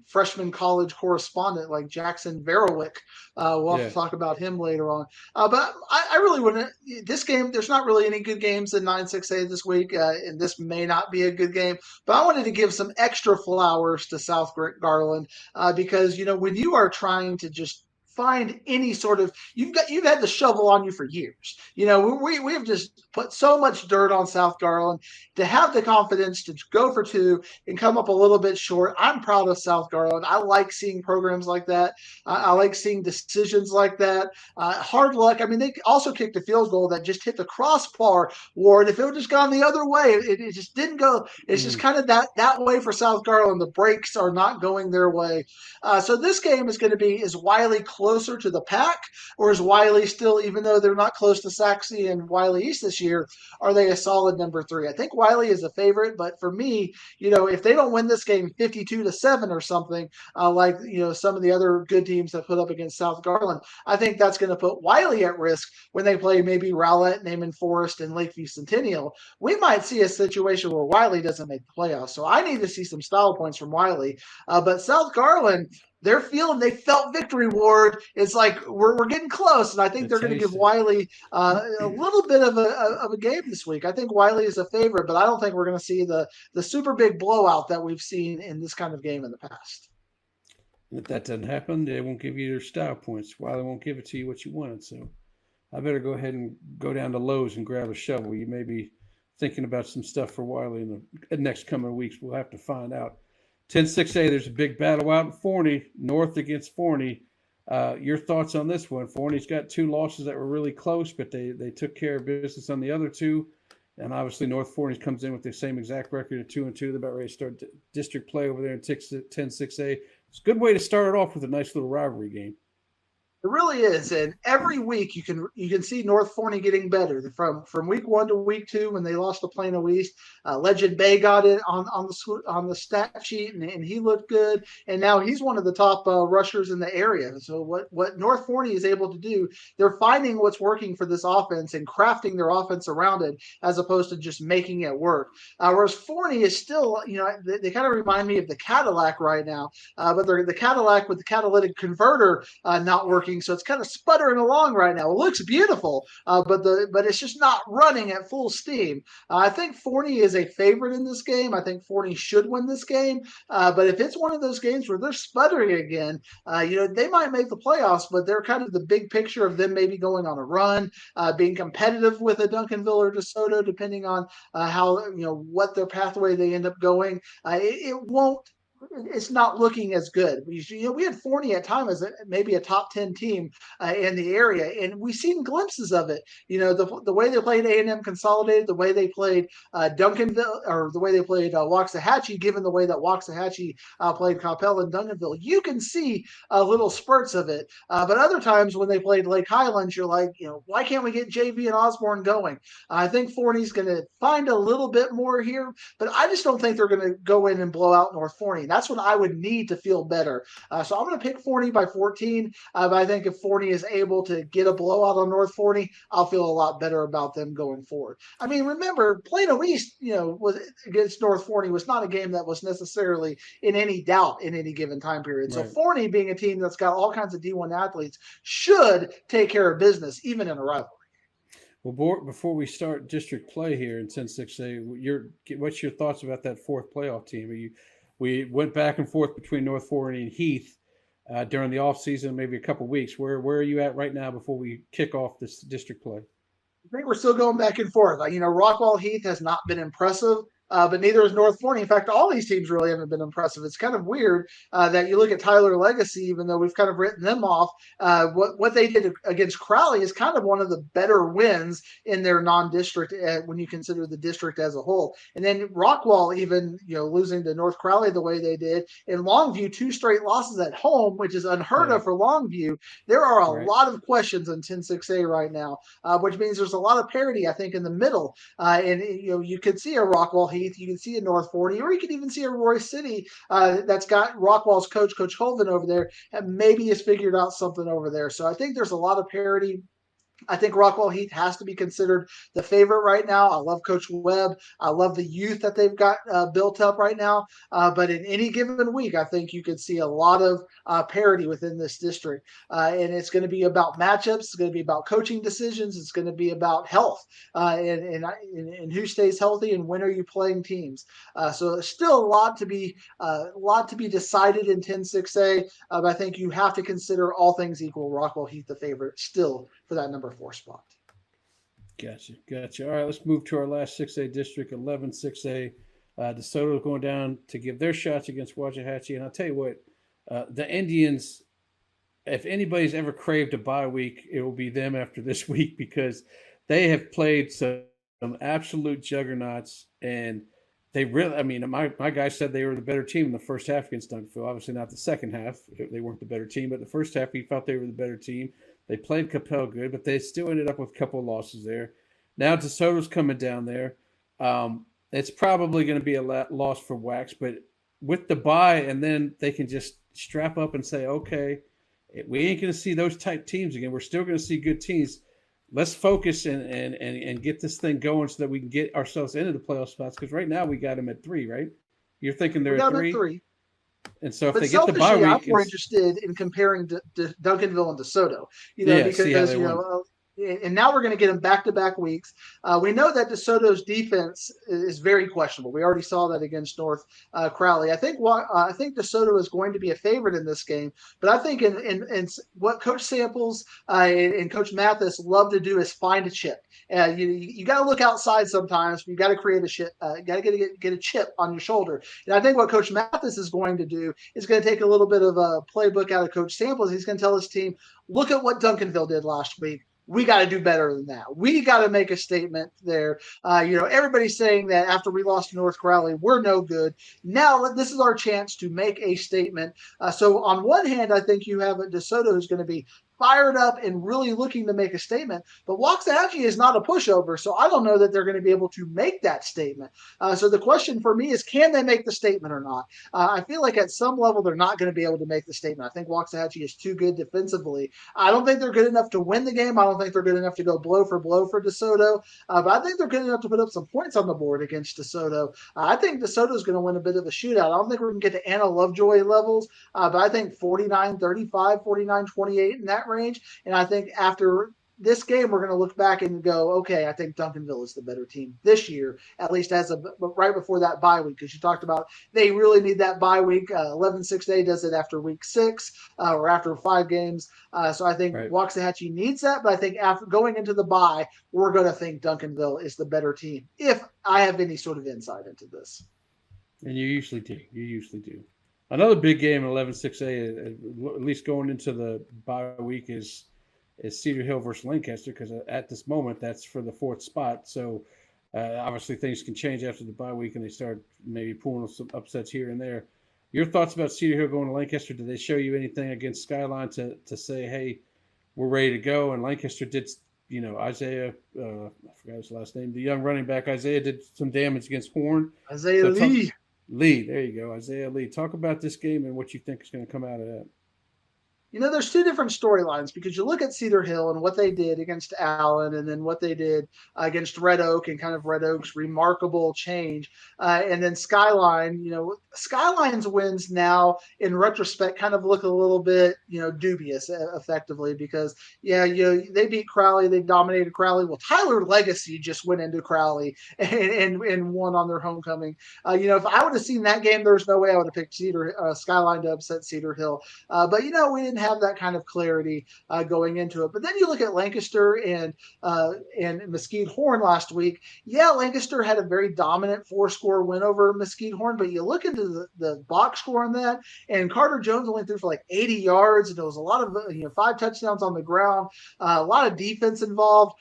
Speaker 2: freshman college correspondent, like Jackson Verowick. We'll have to talk about him later on. But I really wouldn't. This game, there's not really any good games in 9-6A this week, and this may not be a good game. But I wanted to give some extra flowers to South Garland because when you are trying to just find any sort of you've had the shovel on you for years. We have just put so much dirt on South Garland to have the confidence to go for 2 and come up a little bit short. I'm proud of South Garland. I like seeing programs like that. I like seeing decisions like that. Hard luck. I mean, they also kicked a field goal that just hit the crossbar, Ward. If it would just gone the other way, it just didn't go. It's just kind of that way for South Garland. The breaks are not going their way. So this game is going to be, is Wiley closer to the pack, or is Wiley still, even though they're not close to Saxe and Wiley East this year, are they a solid number 3? I think Wiley is a favorite, but for me, if they don't win this game 52-7 or something, like some of the other good teams have put up against South Garland, I think that's going to put Wiley at risk when they play maybe Rowlett, Naaman Forest, and Lakeview Centennial. We might see a situation where Wiley doesn't make the playoffs, so I need to see some style points from Wiley. But South Garland, they felt victory, Ward. It's like we're getting close, and I think
Speaker 1: The
Speaker 2: they're going to give
Speaker 1: taste.
Speaker 2: Wiley a little bit of a game this week. I think Wiley is a favorite, but I don't think we're going to see the super big blowout that we've seen in this kind of game in the past.
Speaker 1: If that doesn't happen, they won't give you your style points. Wiley won't give it to you what you wanted. So I better go ahead and go down to Lowe's and grab a shovel. You may be thinking about some stuff for Wiley in the next coming weeks. We'll have to find out. 10-6A, there's a big battle out in Forney, North against Forney. Your thoughts on this one? Forney's got 2 losses that were really close, but they took care of business on the other 2. And obviously, North Forney comes in with the same exact record of 2-2. They're about ready to start district play over there in 10-6A. It's a good way to start it off with a nice little rivalry game.
Speaker 2: It really is, and every week you can see North Forney getting better from week 1 to week 2 when they lost to Plano East. Legend Bay got it on the stat sheet, and he looked good. And now he's one of the top rushers in the area. So what North Forney is able to do, they're finding what's working for this offense and crafting their offense around it, as opposed to just making it work. Whereas Forney is still, they kind of remind me of the Cadillac right now, but they're the Cadillac with the catalytic converter not working. So it's kind of sputtering along right now. It looks beautiful, but it's just not running at full steam. I think Forney is a favorite in this game. I think Forney should win this game. But if it's one of those games where they're sputtering again, they might make the playoffs, but they're kind of the big picture of them maybe going on a run, being competitive with a Duncanville or DeSoto, depending on how what their pathway they end up going. It won't. It's not looking as good. We had Forney at times as maybe a top 10 team in the area, and we've seen glimpses of it. The way they played A&M Consolidated, the way they played Duncanville, or the way they played Waxahachie, given the way that Waxahachie played Coppell and Duncanville, you can see little spurts of it. But other times when they played Lake Highlands, you're like, why can't we get JV and Osborne going? I think Forney's going to find a little bit more here, but I just don't think they're going to go in and blow out North Forney. That's what I would need to feel better. So I'm going to pick Forney by 14. But I think if Forney is able to get a blowout on North Forney, I'll feel a lot better about them going forward. I mean, remember, Plano East, was against North Forney was not a game that was necessarily in any doubt in any given time period. Right. So Forney, being a team that's got all kinds of D1 athletes, should take care of business, even in a rivalry.
Speaker 1: Well, before we start district play here in 10-6A, what's your thoughts about that 4th playoff team? We went back and forth between North Forney and Heath during the offseason, maybe a couple of weeks. Where are you at right now before we kick off this district play?
Speaker 2: I think we're still going back and forth. Rockwall Heath has not been impressive. But neither is North Forney. In fact, all these teams really haven't been impressive. It's kind of weird that you look at Tyler Legacy, even though we've kind of written them off. What they did against Crowley is kind of one of the better wins in their non-district when you consider the district as a whole. And then Rockwall, even losing to North Crowley the way they did, in Longview, 2 straight losses at home, which is unheard of for Longview. There are a lot of questions on 10-6A right now, which means there's a lot of parity, I think, in the middle. And you could see a Rockwall Heath, you can see a North Forney, or you can even see a Royce City that's got Rockwall's coach Colvin over there, and maybe has figured out something over there. So I think there's a lot of parity. I think Rockwall Heath has to be considered the favorite right now. I love Coach Webb. I love the youth that they've got built up right now. But in any given week, I think you could see a lot of parity within this district. And it's going to be about matchups. It's going to be about coaching decisions. It's going to be about health and who stays healthy and when are you playing teams. So there's still a lot to be decided in 10-6A. I think you have to consider all things equal, Rockwall Heath the favorite still for that number 4 spot.
Speaker 1: Gotcha. All right, let's move to our last 6A district, 11-6A. DeSoto going down to give their shots against Waxahachie. And I'll tell you what, the Indians, if anybody's ever craved a bye week, it will be them after this week, because they have played some absolute juggernauts. And they really, my guy said they were the better team in the first half against Duncanville. Obviously not the second half. They weren't the better team, but the first half he felt they were the better team. They played Coppell good, but they still ended up with a couple of losses there. Now DeSoto's coming down there. It's probably going to be a loss for Wax, but with the bye, and then they can just strap up and say, okay, we ain't going to see those type teams again. We're still going to see good teams. Let's focus and get this thing going so that we can get ourselves into the playoff spots, because right now we got them at 3, right? You're thinking they're at 3? And so if
Speaker 2: But
Speaker 1: they get the bye
Speaker 2: selfishly, I'm
Speaker 1: week,
Speaker 2: more interested in comparing Duncanville and DeSoto,
Speaker 1: yeah, see how
Speaker 2: because,
Speaker 1: they win.
Speaker 2: and now we're going to get them back to back weeks. We know that DeSoto's defense is very questionable. We already saw that against North Crowley. I think DeSoto is going to be a favorite in this game, but I think in what Coach Samples and Coach Mathis love to do is find a chip. You got to look outside sometimes. You got to create a chip. You got to get a chip on your shoulder. And I think what Coach Mathis is going to do is going to take a little bit of a playbook out of Coach Samples. He's going to tell his team, look at what Duncanville did last week. We got to do better than that. We got to make a statement there. Everybody's saying that after we lost to North Crowley, we're no good. Now this is our chance to make a statement. So on one hand, I think you have a DeSoto who's going to be fired up and really looking to make a statement. But Waxahachie is not a pushover, so I don't know that they're going to be able to make that statement. So the question for me is, can they make the statement or not? I feel like at some level they're not going to be able to make the statement. I think Waxahachie is too good defensively. I don't think they're good enough to win the game. I don't think they're good enough to go blow for DeSoto. But I think they're good enough to put up some points on the board against DeSoto. I think DeSoto is going to win a bit of a shootout. I don't think we're going to get to Anna Lovejoy levels, but I think 49-35, 49-28 in that range. And I think after this game, we're going to look back and go, okay, I think Duncanville is the better team this year, at least as of right before that bye week, because you talked about they really need that bye week. 11-6A does it after week 6 or after 5 games. So I think
Speaker 1: Right.
Speaker 2: Waxahachie needs that, but I think after going into the bye, we're going to think Duncanville is the better team, if I have any sort of insight into this.
Speaker 1: And you usually do. You usually do. Another big game in 11-6A, at least going into the bye week, is Cedar Hill versus Lancaster, because at this moment that's for the 4th spot. So obviously things can change after the bye week and they start maybe pulling some upsets here and there. Your thoughts about Cedar Hill going to Lancaster? Did they show you anything against Skyline to say, hey, we're ready to go? And Lancaster did, Isaiah, I forgot his last name, the young running back Isaiah did some damage against Horn.
Speaker 2: Isaiah Lee.
Speaker 1: Lee, there you go, Isaiah Lee. Talk about this game and what you think is going to come out of that.
Speaker 2: There's two different storylines, because you look at Cedar Hill and what they did against Allen, and then what they did against Red Oak, and kind of Red Oak's remarkable change. And then Skyline, Skyline's wins now in retrospect kind of look a little bit, dubious effectively, because, they beat Crowley, they dominated Crowley. Well, Tyler Legacy just went into Crowley and won on their homecoming. If I would have seen that game, there's no way I would have picked Skyline to upset Cedar Hill. But, we didn't have that kind of clarity going into it. But then you look at Lancaster and Mesquite Horn last week. Yeah, Lancaster had a very dominant 4-score win over Mesquite Horn, but you look into the box score on that, and Carter Jones only threw for like 80 yards, and there was a lot of 5 touchdowns on the ground, a lot of defense involved.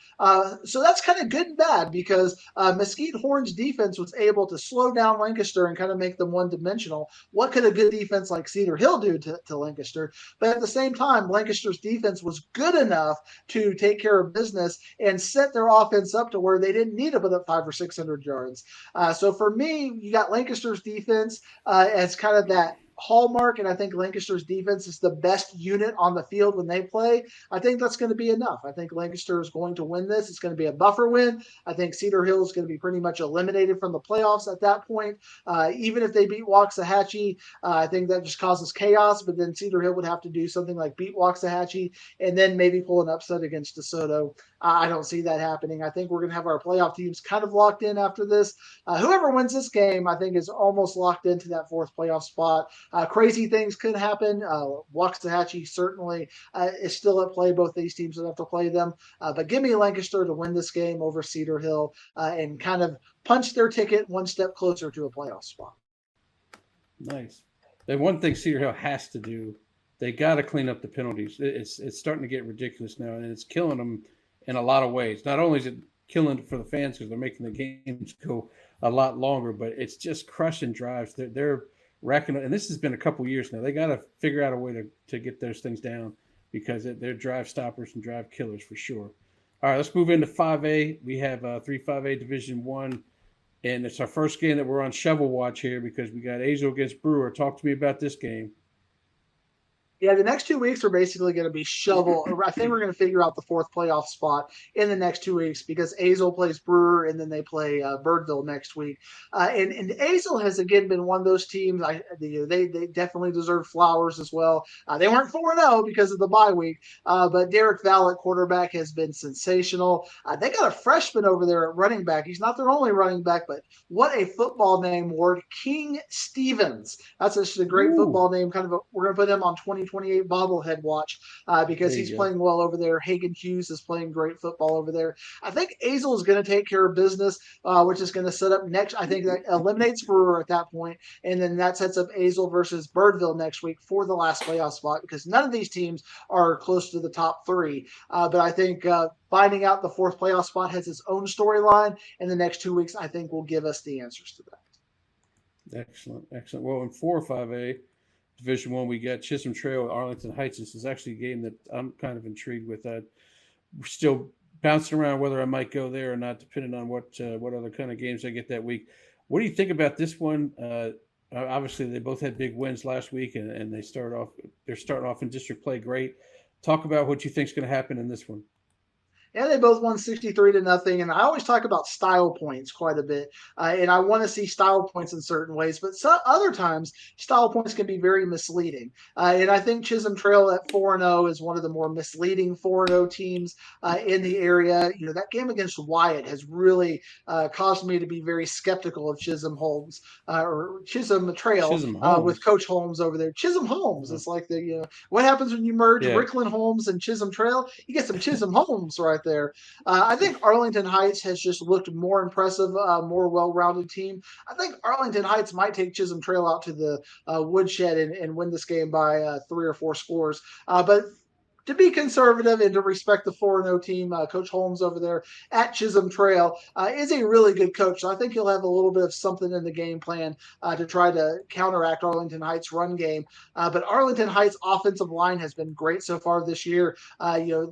Speaker 2: So that's kind of good and bad, because Mesquite Horn's defense was able to slow down Lancaster and kind of make them one-dimensional. What could a good defense like Cedar Hill do to Lancaster? But at the same time, Lancaster's defense was good enough to take care of business and set their offense up to where they didn't need to put up 500 or 600 yards. So for me, you got Lancaster's defense as kind of that hallmark, and I think Lancaster's defense is the best unit on the field when they play. I think that's going to be enough. I think Lancaster is going to win this. It's going to be a buffer win. I think Cedar Hill is going to be pretty much eliminated from the playoffs at that point. Even if they beat Waxahachie, I think that just causes chaos, but then Cedar Hill would have to do something like beat Waxahachie and then maybe pull an upset against DeSoto. I don't see that happening. I think we're going to have our playoff teams kind of locked in after this. Whoever wins this game, I think, is almost locked into that 4th playoff spot. Crazy things could happen. Waxahachie certainly is still at play. Both these teams would have to play them. But give me Lancaster to win this game over Cedar Hill and kind of punch their ticket one step closer to a playoff spot.
Speaker 1: Nice. And one thing Cedar Hill has to do, they got to clean up the penalties. It's starting to get ridiculous now, and it's killing them in a lot of ways. Not only is it killing for the fans because they're making the games go a lot longer, but it's just crushing drives. They're racking, and this has been a couple years now. They got to figure out a way to get those things down, because they're drive stoppers and drive killers for sure. All right, let's move into 5A. We have 3-5A Division 1, and it's our first game that we're on shovel watch here, because we got Azo against Brewer. Talk to me about this game.
Speaker 2: Yeah, the next 2 weeks are basically going to be shovel. I think we're going to figure out the fourth playoff spot in the next 2 weeks because Azle plays Brewer and then they play Birdville next week. And Azle has again been one of those teams. They definitely deserve flowers as well. They weren't 4-0 because of the bye week, but Derek Vallett, quarterback, has been sensational. They got a freshman over there at running back. He's not their only running back, but what a football name, Ward. King Stevens. That's just a great
Speaker 1: Ooh,
Speaker 2: football name. We're going to put him on 2028 bobblehead watch because
Speaker 1: there
Speaker 2: he's
Speaker 1: you go.
Speaker 2: playing well over there. Hagen Hughes is playing great football over there. I think Azle is going to take care of business, which is going to set up next. I think that eliminates Brewer at that point, and then that sets up Azle versus Birdville next week for the last playoff spot because none of these teams are close to the top three. But I think finding out the fourth playoff spot has its own storyline in the next 2 weeks. I think will give us the answers to that.
Speaker 1: Excellent, excellent. Well, in 405A Division One, we got Chisholm Trail at Arlington Heights. This is actually a game that I'm kind of intrigued with. We're still bouncing around whether I might go there or not, depending on what other kind of games I get that week. What do you think about this one? Obviously, they both had big wins last week, and they're starting off in district play great. Talk about what you think is going to happen in this one.
Speaker 2: Yeah, they both won 63-0. And I always talk about style points quite a bit. And I want to see style points in certain ways, but other times style points can be very misleading. And I think Chisholm Trail at 4-0 is one of the more misleading 4-0 teams in the area. That game against Wyatt has really caused me to be very skeptical of Chisholm Holmes or Chisholm Trail
Speaker 1: Chisholm
Speaker 2: with
Speaker 1: Holmes.
Speaker 2: Coach Holmes over there. Chisholm Holmes. It's like what happens when you merge
Speaker 1: Yeah.
Speaker 2: Rickland Holmes and Chisholm Trail? You get some Chisholm Holmes right there. I think Arlington Heights has just looked more impressive, more well-rounded team. I think Arlington Heights might take Chisholm Trail out to the woodshed and win this game by 3 or 4 scores. But to be conservative and to respect the 4-0 team, Coach Holmes over there at Chisholm Trail is a really good coach. So I think he'll have a little bit of something in the game plan to try to counteract Arlington Heights' run game. But Arlington Heights' offensive line has been great so far this year.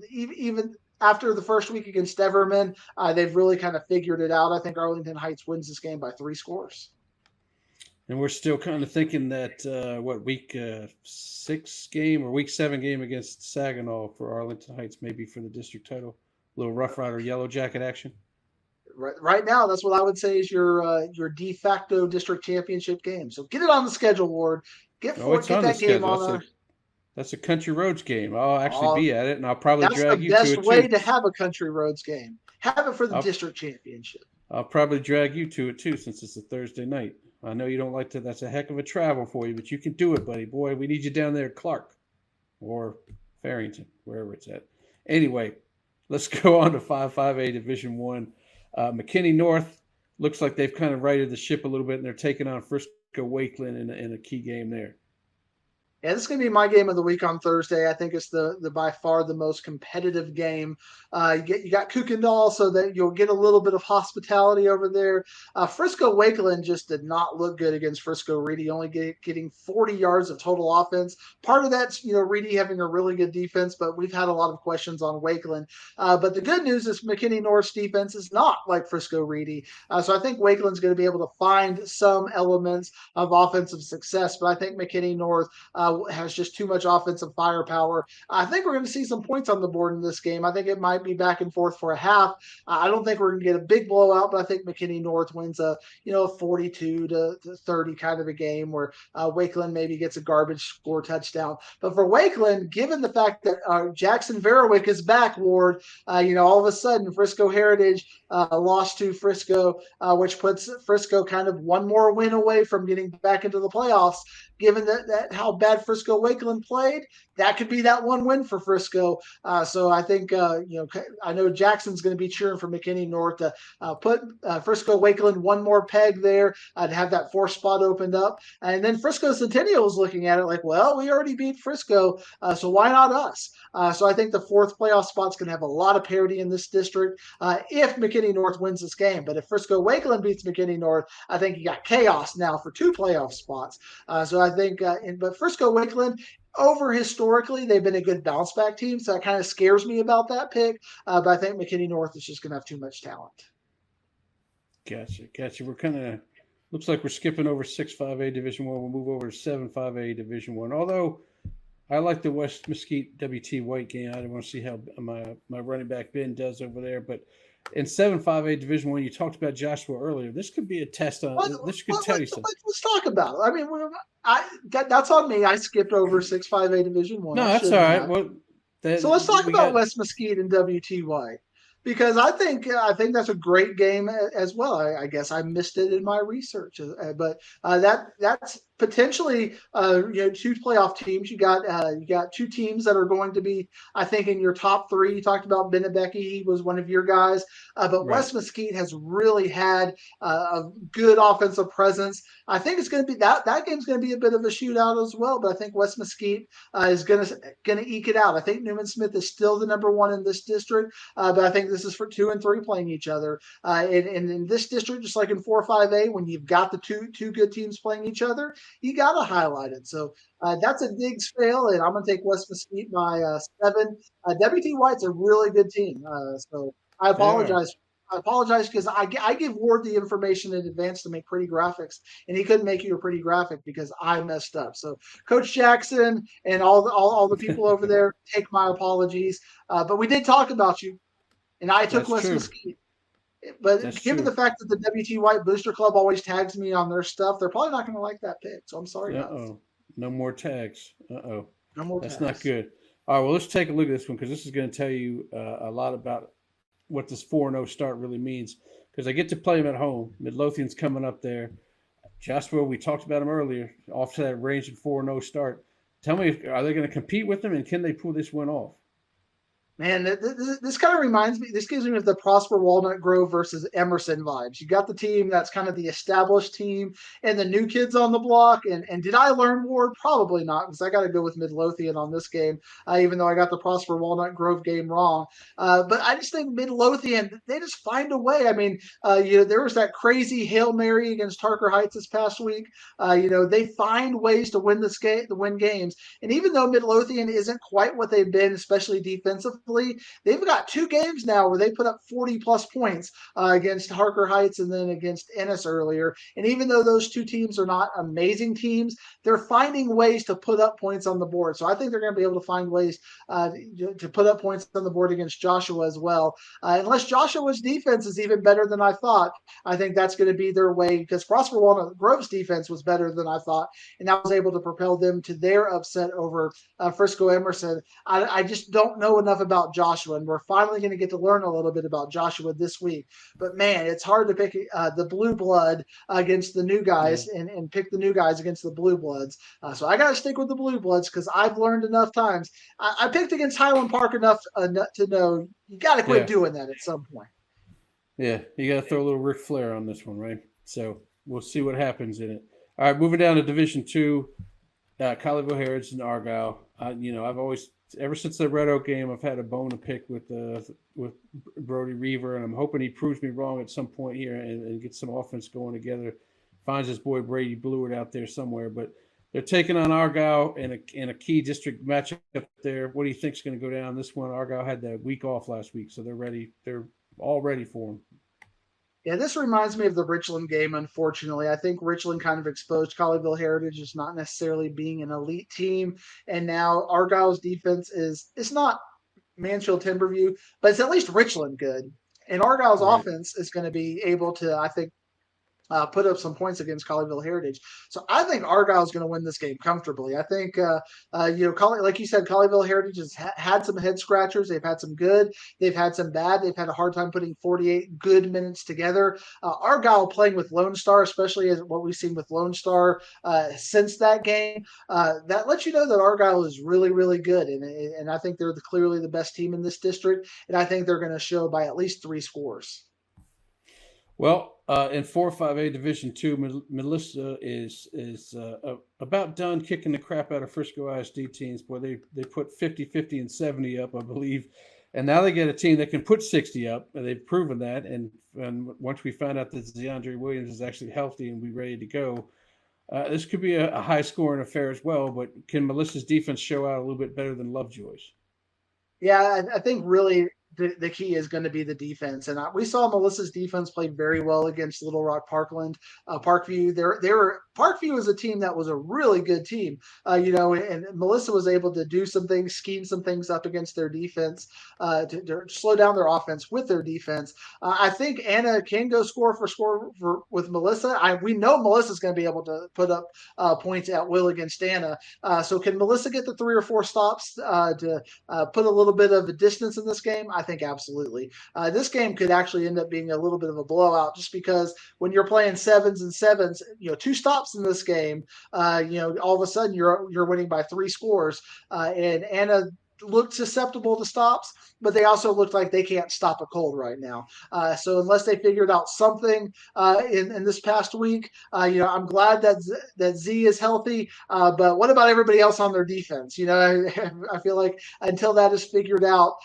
Speaker 2: Even after the first week against Everman, they've really kind of figured it out. I think Arlington Heights wins this game by 3 scores.
Speaker 1: And we're still kind of thinking that week 6 game or week 7 game against Saginaw for Arlington Heights, maybe for the district title. A little Rough Rider Yellow Jacket action.
Speaker 2: Right now, that's what I would say is your de facto district championship game. So get it on the schedule, Ward. Get
Speaker 1: It's
Speaker 2: get
Speaker 1: on the
Speaker 2: that game
Speaker 1: schedule.
Speaker 2: on.
Speaker 1: That's a Country Roads game. I'll actually
Speaker 2: Uh,
Speaker 1: be at it, and I'll probably
Speaker 2: that's the
Speaker 1: drag you to
Speaker 2: best
Speaker 1: it
Speaker 2: way
Speaker 1: too.
Speaker 2: to have a country roads game. Have it for the
Speaker 1: I'll,
Speaker 2: district championship.
Speaker 1: I'll probably drag you to it too, since it's a Thursday night. I know you don't like to. That's a heck of a travel for you, but you can do it, buddy. Boy, we need you down there at Clark or Farrington, wherever it's at. Anyway, let's go on to 5-5A Division One. McKinney North looks like they've kind of righted the ship a little bit, and they're taking on Frisco Wakeland in a key game there.
Speaker 2: Yeah, this is going to be my game of the week on Thursday. I think it's the by far the most competitive game. You got Kukendall, so that you'll get a little bit of hospitality over there. Frisco Wakeland just did not look good against Frisco Reedy, only getting 40 yards of total offense. Part of that's Reedy having a really good defense, but we've had a lot of questions on Wakeland. But the good news is McKinney North's defense is not like Frisco Reedy, so I think Wakeland's going to be able to find some elements of offensive success. But I think McKinney North has just too much offensive firepower. I think we're going to see some points on the board in this game. I think it might be back and forth for a half. I don't think we're going to get a big blowout, but I think McKinney North wins a 42 to 30 kind of a game where Wakeland maybe gets a garbage score touchdown. But for Wakeland, given the fact that Jackson Verowick is back, Ward, all of a sudden Frisco Heritage lost to Frisco, which puts Frisco kind of one more win away from getting back into the playoffs. Given that how bad Frisco Wakeland played, that could be that one win for Frisco. So I think I know Jackson's going to be cheering for McKinney North to put Frisco Wakeland one more peg there to have that 4th spot opened up, and then Frisco Centennial is looking at it like, well, we already beat Frisco, so why not us? So I think the 4th playoff spot's going to have a lot of parity in this district if McKinney North wins this game. But if Frisco Wakeland beats McKinney North, I think you got chaos now for 2 playoff spots. So I think, but Frisco Wakeland, over historically, they've been a good bounce back team. So that kind of scares me about that pick. But I think McKinney North is just going to have too much talent.
Speaker 1: Gotcha. We're kind of, looks like we're skipping over 6-5A Division One. We'll move over to 7-5A Division One. Although I like the West Mesquite WT White game. I want to see how my running back Ben does over there. But in 7-5A Division One, you talked about Joshua earlier. This could be a test on. This could tell you something.
Speaker 2: Let's talk about it. I mean, that's on me. I skipped over 6-5A Division One.
Speaker 1: No,
Speaker 2: I
Speaker 1: that's all
Speaker 2: shouldn't
Speaker 1: right.
Speaker 2: have.
Speaker 1: Well,
Speaker 2: So let's talk
Speaker 1: we
Speaker 2: about
Speaker 1: got
Speaker 2: West Mesquite and WTY because I think that's a great game as well. I guess I missed it in my research, but that's potentially two playoff teams. You got two teams that are going to be I think in your top three. You talked about Benebecke; he was one of your guys, but
Speaker 1: right.
Speaker 2: West Mesquite has really had a good offensive presence. I think it's going to be that game's going to be a bit of a shootout as well. But I think West Mesquite is going to eke it out. I think Newman Smith is still the number one in this district, but I think this is for 2 and 3 playing each other. And in this district, just like in 4-5A, when you've got the two good teams playing each other, you got to highlight it. So that's a Diggs fail, and I'm going to take West Mesquite by 7. WT White's a really good team, so I
Speaker 1: They are.
Speaker 2: apologize. I apologize because I give Ward the information in advance to make pretty graphics, and he couldn't make you a pretty graphic because I messed up. So Coach Jackson and all the people over there, take my apologies. But we did talk about you, and I took
Speaker 1: That's
Speaker 2: West
Speaker 1: true.
Speaker 2: Mesquite. But
Speaker 1: That's
Speaker 2: given the
Speaker 1: true.
Speaker 2: fact that the WT White Booster Club always tags me on their stuff, they're probably not going to like that pick. So I'm sorry
Speaker 1: Uh
Speaker 2: about it.
Speaker 1: oh. No more tags. Oh.
Speaker 2: No more
Speaker 1: That's not
Speaker 2: tags.
Speaker 1: good. All right. Well, let's take a look at this one because this is going to tell you a lot about what this 4-0 start really means. Because I get to play them at home. Midlothian's coming up there. Joshua, we talked about him earlier, off to that range and 4-0 start. Tell me, are they going to compete with them and can they pull this one off?
Speaker 2: Man, this kind of reminds me. This gives me of the Prosper Walnut Grove versus Emerson vibes. You got the team that's kind of the established team, and the new kids on the block. And did I learn Ward? Probably not, because I got to go with Midlothian on this game, even though I got the Prosper Walnut Grove game wrong. But I just think Midlothian, they just find a way. I mean, there was that crazy Hail Mary against Tarker Heights this past week. They find ways to win this game, to win games. And even though Midlothian isn't quite what they've been, especially defensively, they've got 2 games now where they put up 40 plus points against Harker Heights and then against Ennis earlier. And even though those two teams are not amazing teams, they're finding ways to put up points on the board. So I think they're going to be able to find ways to put up points on the board against Joshua as well. Unless Joshua's defense is even better than I thought, I think that's going to be their way because Prosper Walnut Grove's defense was better than I thought, and that was able to propel them to their upset over Frisco Emerson. I just don't know enough about Joshua, and we're finally going to get to learn a little bit about Joshua this week. But man, it's hard to pick the blue blood against the new
Speaker 1: Yeah.
Speaker 2: guys and pick the new guys against the blue bloods. So I got to stick with the blue bloods because I've learned enough times. I picked against Highland Park enough to know you got to quit
Speaker 1: Yeah.
Speaker 2: doing that at some point.
Speaker 1: Yeah. You got to throw a little Ric Flair on this one, right? So we'll see what happens in it. All right. Moving down to Division Two, Colleyville Heritage and Argyle. I've always, ever since the Red Oak game, I've had a bone to pick with Brody Reaver, and I'm hoping he proves me wrong at some point here and gets some offense going together. Finds his boy Brady Blewett out there somewhere, but they're taking on Argyle in a key district matchup there. What do you think's going to go down this one? Argyle had that week off last week, so they're ready. They're all ready for him.
Speaker 2: Yeah, this reminds me of the Richland game, unfortunately. I think Richland kind of exposed Colleyville Heritage as not necessarily being an elite team. And now Argyle's defense is it's not Mansfield Timberview, but it's at least Richland good. And Argyle's
Speaker 1: Right.
Speaker 2: offense is going to be able to, I think, put up some points against Colleyville Heritage. So I think Argyle is going to win this game comfortably. I think, like you said, Colleyville Heritage has had some head scratchers. They've had some good. They've had some bad. They've had a hard time putting 48 good minutes together. Argyle playing with Lone Star, especially as what we've seen with Lone Star since that game, that lets you know that Argyle is really, really good. And I think they're clearly the best team in this district. And I think they're going to show by at least 3 scores.
Speaker 1: Well, in 4-5A Division Two, Melissa is about done kicking the crap out of Frisco ISD teams. Boy, they put 50, 50, and 70 up, I believe, and now they get a team that can put 60 up. And they've proven that. And once we find out that DeAndre Williams is actually healthy and be ready to go, this could be a high scoring affair as well. But can Melissa's defense show out a little bit better than Lovejoy's?
Speaker 2: Yeah, I think really the key is going to be the defense, and we saw Melissa's defense play very well against Little Rock Parkland, Parkview. They were Parkview is a team that was a really good team, and Melissa was able to do some things, scheme some things up against their defense, to slow down their offense with their defense. I think Anna can go score with Melissa. We know Melissa's going to be able to put up points at will against Anna. So can Melissa get the 3 or 4 stops to put a little bit of a distance in this game? I think absolutely. This game could actually end up being a little bit of a blowout, just because when you're playing 7s and 7s, 2 stops in this game, all of a sudden you're winning by 3 scores. And Anna looked susceptible to stops, but they also looked like they can't stop a cold right now. So unless they figured out something in this past week, I'm glad that Z is healthy. But what about everybody else on their defense? I feel like until that is figured out,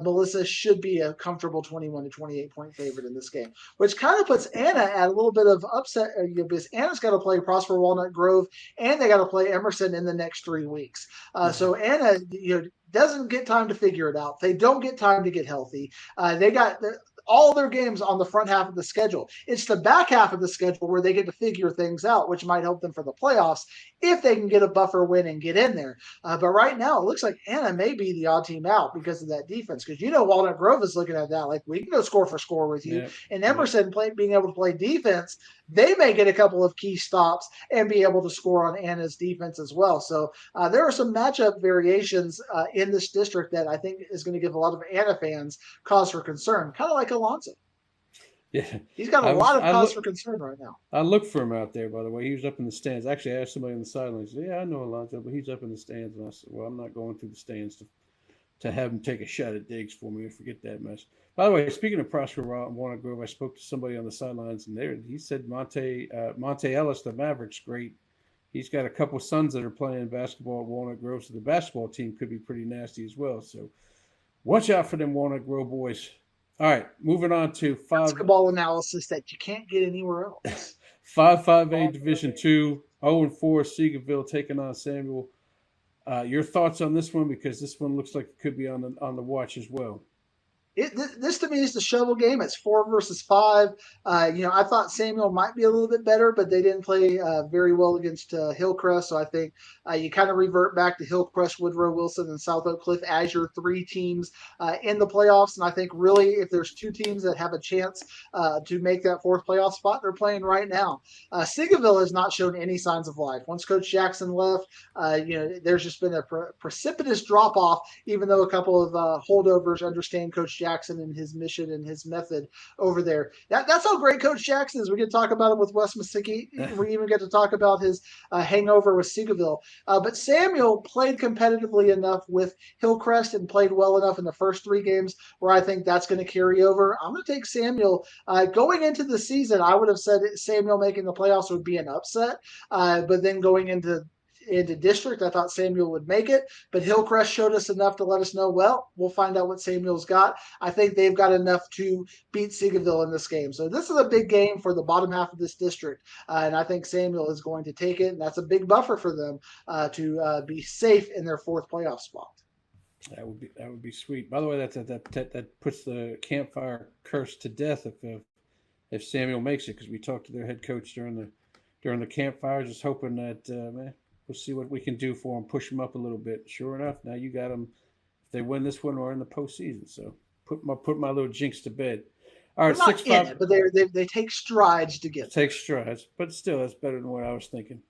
Speaker 2: Melissa should be a comfortable 21 to 28 point favorite in this game, which kind of puts Anna at a little bit of upset, because Anna's got to play Prosper Walnut Grove and they got to play Emerson in the next 3 weeks. So Anna, doesn't get time to figure it out. They don't get time to get healthy. They got all their games on the front half of the schedule. It's the back half of the schedule where they get to figure things out, which might help them for the playoffs if they can get a buffer win and get in there. But right now, it looks like Anna may be the odd team out because of that defense. Because Walnut Grove is looking at that like, we can go score for score with you. Yeah. And Emerson being able to play defense, they may get a couple of key stops and be able to score on Anna's defense as well. So there are some matchup variations in this district that I think is going to give a lot of Anna fans cause for concern, kind of like Alonso.
Speaker 1: Yeah,
Speaker 2: he's got a lot of cause for concern right now.
Speaker 1: I looked for him out there, by the way. He was up in the stands. Actually, I asked somebody on the sidelines. Yeah, I know Alonso, but he's up in the stands. And I said, well, I'm not going through the stands to have him take a shot at Diggs for me. Forget that mess. By the way, speaking of Prosper Walnut Grove, I spoke to somebody on the sidelines, and he said Monte Ellis, the Mavericks, great. He's got a couple sons that are playing basketball at Walnut Grove, so the basketball team could be pretty nasty as well. So watch out for them Walnut Grove boys. All right, moving on to
Speaker 2: basketball analysis that you can't get anywhere else.
Speaker 1: 5-5A Division II, 0-4 Seagoville taking on Samuel. Your thoughts on this one, because this one looks like it could be on the watch as well.
Speaker 2: This to me is the shovel game. It's 4 versus 5. I thought Samuel might be a little bit better, but they didn't play very well against Hillcrest. So I think you kind of revert back to Hillcrest, Woodrow Wilson, and South Oak Cliff as your 3 teams in the playoffs. And I think really if there's 2 teams that have a chance to make that 4th playoff spot, they're playing right now. Seagoville has not shown any signs of life. Once Coach Jackson left, there's just been a precipitous drop off, even though a couple of holdovers understand Coach Jackson and his mission and his method over there. That's how great Coach Jackson is. We get to talk about him with Wes Masicki. We even get to talk about his hangover with Seagoville. But Samuel played competitively enough with Hillcrest and played well enough in the first 3 games where I think that's going to carry over. I'm going to take Samuel. Going into the season, I would have said Samuel making the playoffs would be an upset. But then going into district, I thought Samuel would make it, but Hillcrest showed us enough to let us know, well, we'll find out what Samuel's got. I think they've got enough to beat Seagoville in this game. So this is a big game for the bottom half of this district, and I think Samuel is going to take it, and that's a big buffer for them to be safe in their 4th playoff spot.
Speaker 1: That would be sweet. By the way, that puts the campfire curse to death if Samuel makes it, because we talked to their head coach during the campfire, just hoping that we'll see what we can do for them, push them up a little bit. Sure enough, now you got them if they win this one or in the postseason. So put my little jinx to bed. All right, 6-5.
Speaker 2: But they take strides to get.
Speaker 1: Take strides, but still, that's better than what I was thinking.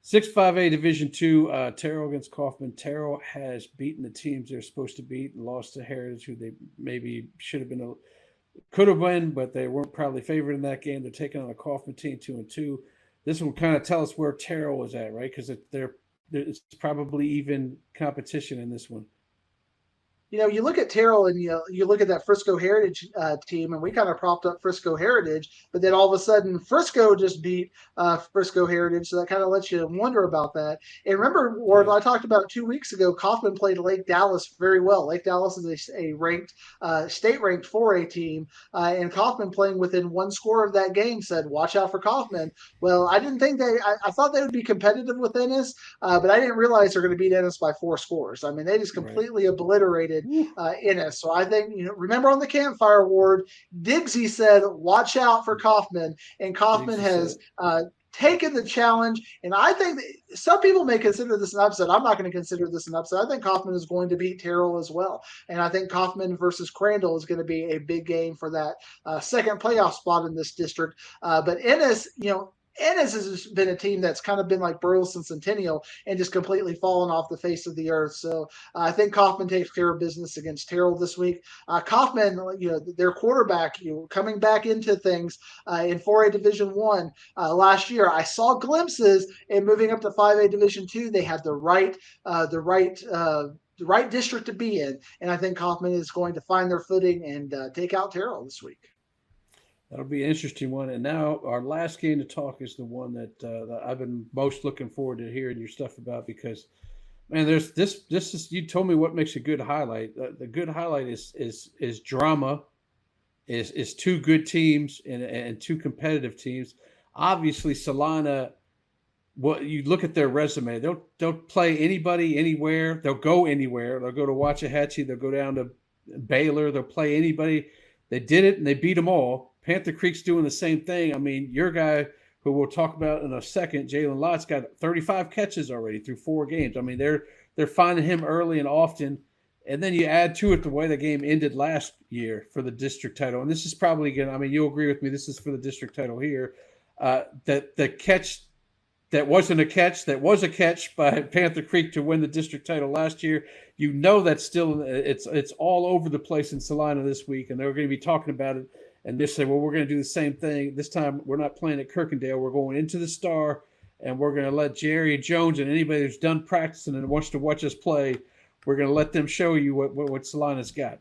Speaker 1: 6-5A Division II, Terrell against Kaufman. Terrell has beaten the teams they're supposed to beat and lost to Heritage, who they maybe could have won, but they weren't probably favored in that game. They're taking on a Kaufman team 2-2. This will kind of tell us where Terrell is at, right? Because it's probably even competition in this one.
Speaker 2: You look at Terrell and you look at that Frisco Heritage team, and we kind of propped up Frisco Heritage, but then all of a sudden Frisco just beat Frisco Heritage, so that kind of lets you wonder about that. And remember, Ward, I talked about 2 weeks ago, Kaufman played Lake Dallas very well. Lake Dallas is a ranked, state-ranked 4A team, and Kaufman playing within 1 score of that game said, watch out for Kaufman. Well, I didn't think I thought they would be competitive with Ennis, but I didn't realize they're going to beat Ennis by 4 scores. I mean, they just completely obliterated Ennis. So I think, remember on the campfire award, Diggsy said, watch out for Kaufman, and Kaufman has taken the challenge. And I think that some people may consider this an upset. I'm not going to consider this an upset. I think Kaufman is going to beat Terrell as well. And I think Kaufman versus Crandall is going to be a big game for that second playoff spot in this district. But Ennis, Ennis has been a team that's kind of been like Burleson Centennial and just completely fallen off the face of the earth. So I think Kaufman takes care of business against Terrell this week. Kaufman, their quarterback, coming back into things in 4A Division One last year. I saw glimpses in moving up to 5A Division Two. They had the right district to be in, and I think Kaufman is going to find their footing and take out Terrell this week.
Speaker 1: That'll be an interesting one. And now our last game to talk is the one that I've been most looking forward to hearing your stuff about because, man, there's this. This is you told me what makes a good highlight. The good highlight is drama, is two good teams and two competitive teams. Obviously, Salina. What you look at their resume, they'll play anybody anywhere. They'll go anywhere. They'll go to Waxahachie. They'll go down to Baylor. They'll play anybody. They did it and they beat them all. Panther Creek's doing the same thing. I mean, your guy, who we'll talk about in a second, Jalen Lott's got 35 catches already through 4 games. I mean, they're finding him early and often. And then you add to it the way the game ended last year for the district title. And this is probably going to, I mean, you'll agree with me, this is for the district title here. That the catch that wasn't a catch, that was a catch by Panther Creek to win the district title last year. That's still, it's all over the place in Salina this week. And they're going to be talking about it. And they say, well, we're going to do the same thing. This time we're not playing at Kirkendale. We're going into the Star, and we're going to let Jerry Jones and anybody who's done practicing and wants to watch us play, we're going to let them show you what Salina's got.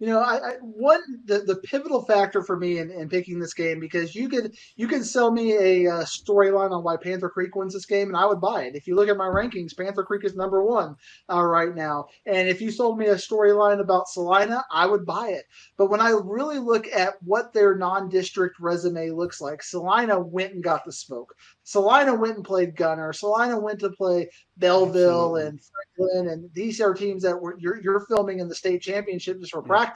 Speaker 2: The pivotal factor for me in picking this game, because you could sell me a storyline on why Panther Creek wins this game, and I would buy it. If you look at my rankings, Panther Creek is number 1 right now, and if you sold me a storyline about Salina, I would buy it. But when I really look at what their non-district resume looks like, Salina went and got the smoke. Salina went and played Gunner. Salina went to play Belleville and Franklin, and these are teams that you're filming in the state championship just for practice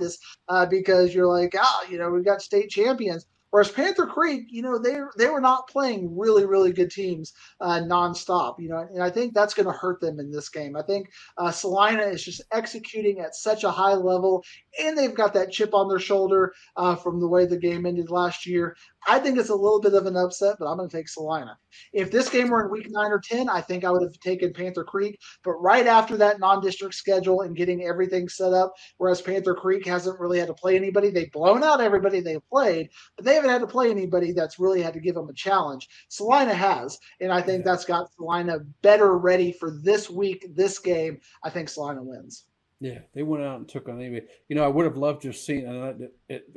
Speaker 2: because you're like, we've got state champions. Whereas Panther Creek, they were not playing really, really good teams nonstop, and I think that's going to hurt them in this game. I think Salina is just executing at such a high level, and they've got that chip on their shoulder from the way the game ended last year. I think it's a little bit of an upset, but I'm going to take Salina. If this game were in week 9 or 10, I think I would have taken Panther Creek. But right after that non-district schedule and getting everything set up, whereas Panther Creek hasn't really had to play anybody, they've blown out everybody they've played, but they haven't had to play anybody that's really had to give them a challenge. Salina has, and I think that's got Salina better ready for this week, this game. I think Salina wins.
Speaker 1: Yeah, they went out and took on anybody. I would have loved to have seen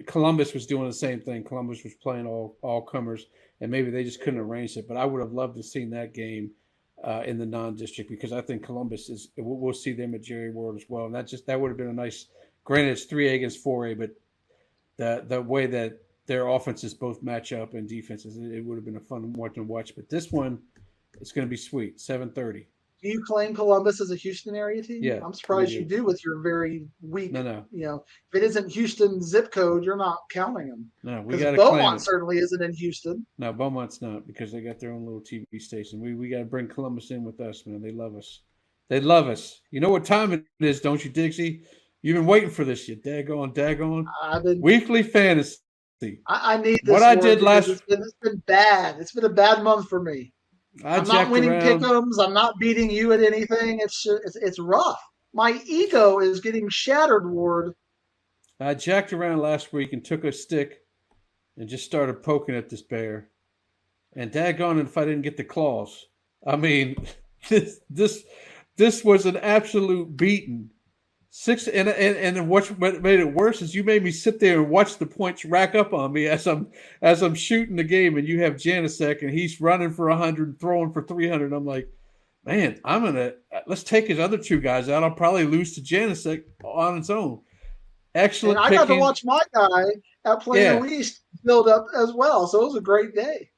Speaker 1: Columbus was doing the same thing. Columbus was playing all comers, and maybe they just couldn't arrange it. But I would have loved to have seen that game in the non-district, because I think Columbus we'll see them at Jerry World as well. And that would have been a nice. Granted, it's 3A against 4A, but the way that their offenses both match up and defenses, it would have been a fun one to watch. But this one, it's going to be sweet. 7:30.
Speaker 2: Do you claim Columbus as a Houston area team?
Speaker 1: Yeah,
Speaker 2: I'm surprised you do with your very weak.
Speaker 1: No.
Speaker 2: If it isn't Houston zip code, you're not counting them.
Speaker 1: No, we got to
Speaker 2: claim
Speaker 1: Beaumont
Speaker 2: it. Certainly isn't in Houston.
Speaker 1: No, Beaumont's not, because they got their own little TV station. We got to bring Columbus in with us, man. They love us. They love us. You know what time it is, don't you, Diggsy? You've been waiting for this, you daggone. Weekly fantasy.
Speaker 2: I need this.
Speaker 1: What I did last.
Speaker 2: It's been bad. It's been a bad month for me. I'm not winning pick'ems. I'm not beating you at anything. It's rough. My ego is getting shattered, Ward.
Speaker 1: I jacked around last week and took a stick and just started poking at this bear. And daggone it if I didn't get the claws. I mean, this was an absolute beating. And what made it worse is you made me sit there and watch the points rack up on me as I'm shooting the game, and you have Janisek and he's running for 100, throwing for 300. I'm like, man, let's take his other 2 guys out. I'll probably lose to Janisek on its own. Excellent.
Speaker 2: And I got to watch my guy at Plano East build up as well, so it was a great day.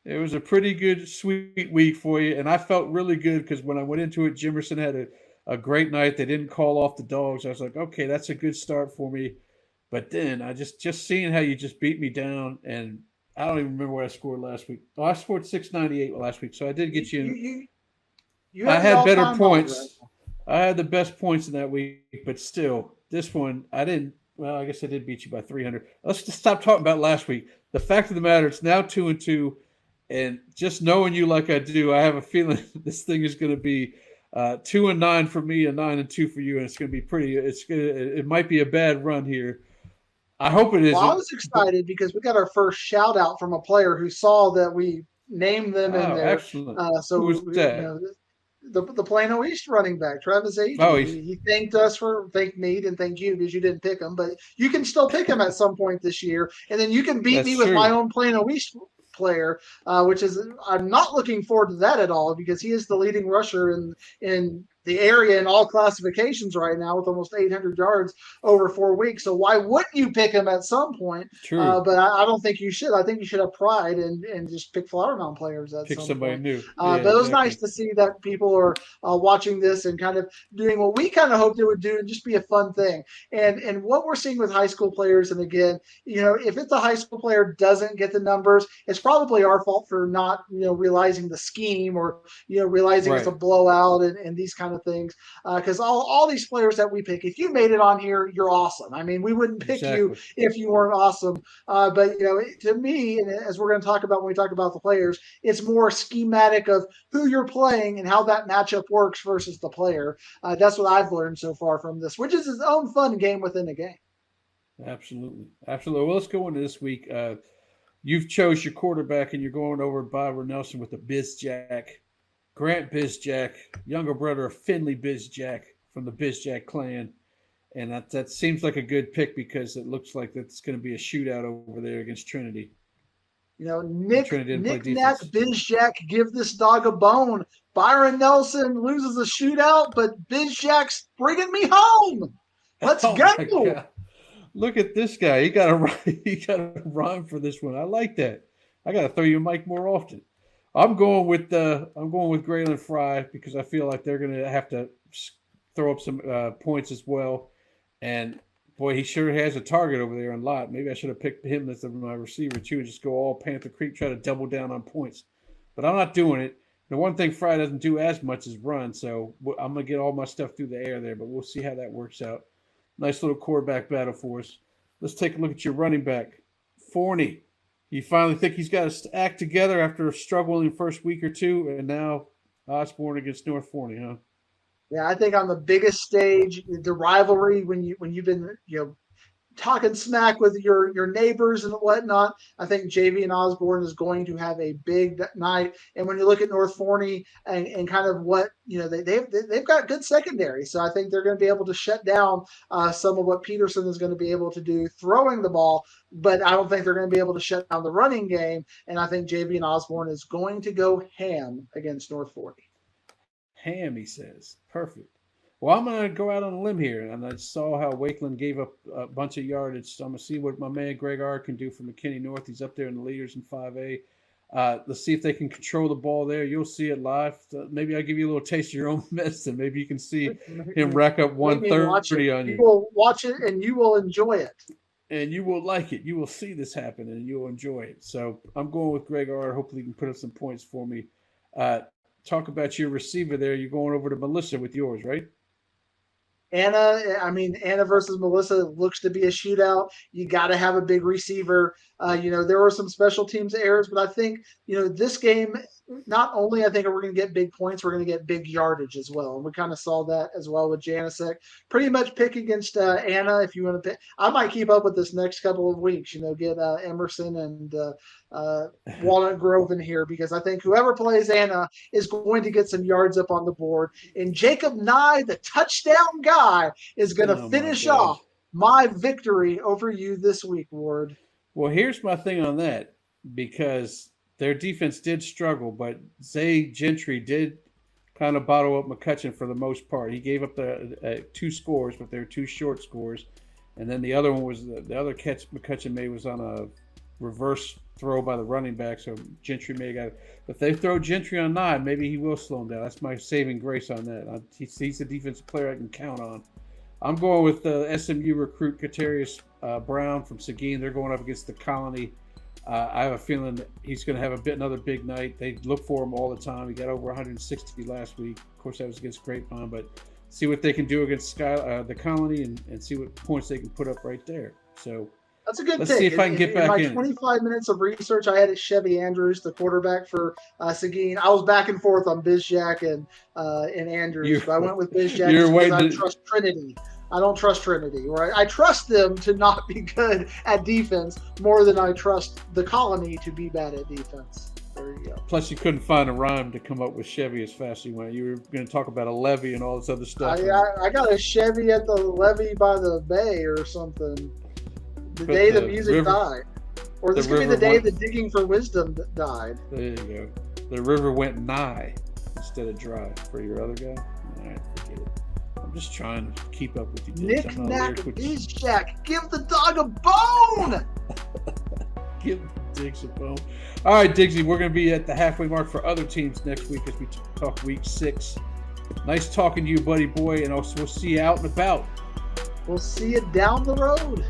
Speaker 1: It was a pretty good, sweet week for you, and I felt really good because when I went into it, Jimerson had a great night. They didn't call off the dogs. I was like, okay, that's a good start for me. But then I just seeing how you just beat me down, and I don't even remember what I scored last week. Oh, I scored 698 last week, so I did get you.
Speaker 2: You
Speaker 1: I
Speaker 2: have the
Speaker 1: had better
Speaker 2: all-time high right
Speaker 1: points. I had the best points in that week, but still, this one I didn't. Well, I guess I did beat you by 300. Let's just stop talking about last week. The fact of the matter, it's now 2-2, and just knowing you like I do, I have a feeling this thing is going to be 2-9 for me and 9-2 for you, and it's going to be pretty. It might be a bad run here. I hope it
Speaker 2: Well, I
Speaker 1: isn't.
Speaker 2: was
Speaker 1: But
Speaker 2: excited because we got our first shout out from a player who saw that we named them in
Speaker 1: oh,
Speaker 2: there.
Speaker 1: excellent. Who was
Speaker 2: So you
Speaker 1: that?
Speaker 2: know, the Plano East running back, Travis
Speaker 1: Oh,
Speaker 2: Agee. He thanked us for thanked me and thank you because you didn't pick him, but you can still pick him at some point this year, and then you can beat
Speaker 1: that's
Speaker 2: me with my
Speaker 1: true.
Speaker 2: own Plano East player, which is I'm not looking forward to that at all because he is the leading rusher in the area in all classifications right now with almost 800 yards over 4 weeks. So why wouldn't you pick him at some point?
Speaker 1: True.
Speaker 2: But I don't think you should. I think you should have pride and just pick Flower Mound players at
Speaker 1: Pick
Speaker 2: some
Speaker 1: somebody
Speaker 2: point.
Speaker 1: new. Yeah,
Speaker 2: But it was nice
Speaker 1: exactly.
Speaker 2: to see that people are watching this and kind of doing what we kind of hoped it would do and just be a fun thing. And what we're seeing with high school players, and again, if it's a high school player doesn't get the numbers, it's probably our fault for not realizing the scheme or realizing it's a
Speaker 1: Right.
Speaker 2: blowout and these kind of things. Because all these players that we pick, if you made it on here, you're awesome. I mean, we wouldn't pick you
Speaker 1: Exactly.
Speaker 2: if you weren't awesome. But to me, and as we're going to talk about when we talk about the players, it's more schematic of who you're playing and how that matchup works versus the player. That's what I've learned so far from this, which is its own fun game within a game.
Speaker 1: Absolutely. Absolutely. Well, let's go into this week. You've chose your quarterback, and you're going over Byron Nelson with the Bizjack. Grant Bizjack, younger brother of Finley Bizjack from the Bizjack clan. And that seems like a good pick because it looks like that's going to be a shootout over there against Trinity. And
Speaker 2: Nick
Speaker 1: Trinity didn't play
Speaker 2: Nick Nack
Speaker 1: defense.
Speaker 2: Bizjack, give this dog a bone. Byron Nelson loses a shootout, but Bizjack's bringing me home. Let's
Speaker 1: Oh my
Speaker 2: go.
Speaker 1: God. Look at this guy. He got a he got a rhyme for this one. I like that. I got to throw you a mic more often. I'm going with Graylin Fry because I feel like they're going to have to throw up some points as well. And boy, he sure has a target over there on lot. Maybe I should have picked him as my receiver too and just go all Panther Creek, try to double down on points. But I'm not doing it. The one thing Fry doesn't do as much is run, so I'm gonna get all my stuff through the air there. But we'll see how that works out. Nice little quarterback battle for us. Let's take a look at your running back, Forney. You finally think he's got his act together after struggling the first week or two, and now Osborne against North Forney, huh?
Speaker 2: Yeah, I think on the biggest stage, the rivalry when you've been talking smack with your neighbors and whatnot. I think JV and Osborne is going to have a big night. And when you look at North Forney and kind of what they've got good secondary, so I think they're going to be able to shut down some of what Peterson is going to be able to do throwing the ball. But I don't think they're going to be able to shut down the running game. And I think JV and Osborne is going to go ham against North Forney.
Speaker 1: Ham, he says. Perfect. Well, I'm going to go out on a limb here, and I saw how Wakeland gave up a bunch of yardage, so I'm going to see what my man Greg R. can do for McKinney North. He's up there in the leaders in 5A. Let's see if they can control the ball there. You'll see it live. Maybe I'll give you a little taste of your own medicine. Maybe you can see him rack up
Speaker 2: Make me watch it.
Speaker 1: 130 on
Speaker 2: You
Speaker 1: you.
Speaker 2: will watch it and you will enjoy it.
Speaker 1: And you will like it. You will see this happen, and you'll enjoy it. So I'm going with Greg R. Hopefully, you can put up some points for me. Talk about your receiver there. You're going over to Melissa with yours, right?
Speaker 2: Anna versus Melissa looks to be a shootout. You got to have a big receiver. There were some special teams errors, but I think, this game, not only I think we're going to get big points, we're going to get big yardage as well. And we kind of saw that as well with Janicek. Pretty much pick against Anna if you want to pick. I might keep up with this next couple of weeks, get Emerson and Walnut Grove in here because I think whoever plays Anna is going to get some yards up on the board. And Jacob Nye, the touchdown guy, is going to
Speaker 1: Oh my
Speaker 2: finish
Speaker 1: God.
Speaker 2: off my victory over you this week, Ward.
Speaker 1: Well, here's my thing on that because their defense did struggle, but Zay Gentry did kind of bottle up McCutcheon for the most part. He gave up the 2 scores, but they were 2 short scores. And then the other one was the other catch McCutcheon made was on a reverse throw by the running back, so Gentry may have got it. If they throw Gentry on 9, maybe he will slow him down. That's my saving grace on that. He's a defensive player I can count on. I'm going with the SMU recruit Katarius Brown from Seguin. They're going up against the Colony I have a feeling that he's going to have another big night. They look for him all the time. He got over 160 last week. Of course, that was against Grapevine, but see what they can do against the Colony and see what points they can put up right there. So
Speaker 2: that's a good
Speaker 1: let's
Speaker 2: pick.
Speaker 1: see if I can get back in.
Speaker 2: My 25 minutes of research, I had it Chevy Andrews, the quarterback for Seguin. I was back and forth on Bizjack and Andrews, but I went with Bizjack because I trust Trinity. I don't trust Trinity, right? I trust them to not be good at defense more than I trust the Colony to be bad at defense. There you go.
Speaker 1: Plus, you couldn't find a rhyme to come up with Chevy as fast as you went. You were going to talk about a levee and all this other stuff.
Speaker 2: I got a Chevy at the levee by the bay or something. The day the music died. Or this could be the day the Digging for Wizdom died.
Speaker 1: There you go. The river went nigh instead of dry for your other guy. All right, forget it. I'm just trying to keep up with you.
Speaker 2: Knick-knack, Bizjack, give the dog a bone!
Speaker 1: Give Diggs a bone. All right, Diggsy, we're going to be at the halfway mark for other teams next week as we talk week 6. Nice talking to you, buddy boy, and also we'll see you out and about.
Speaker 2: We'll see you down the road.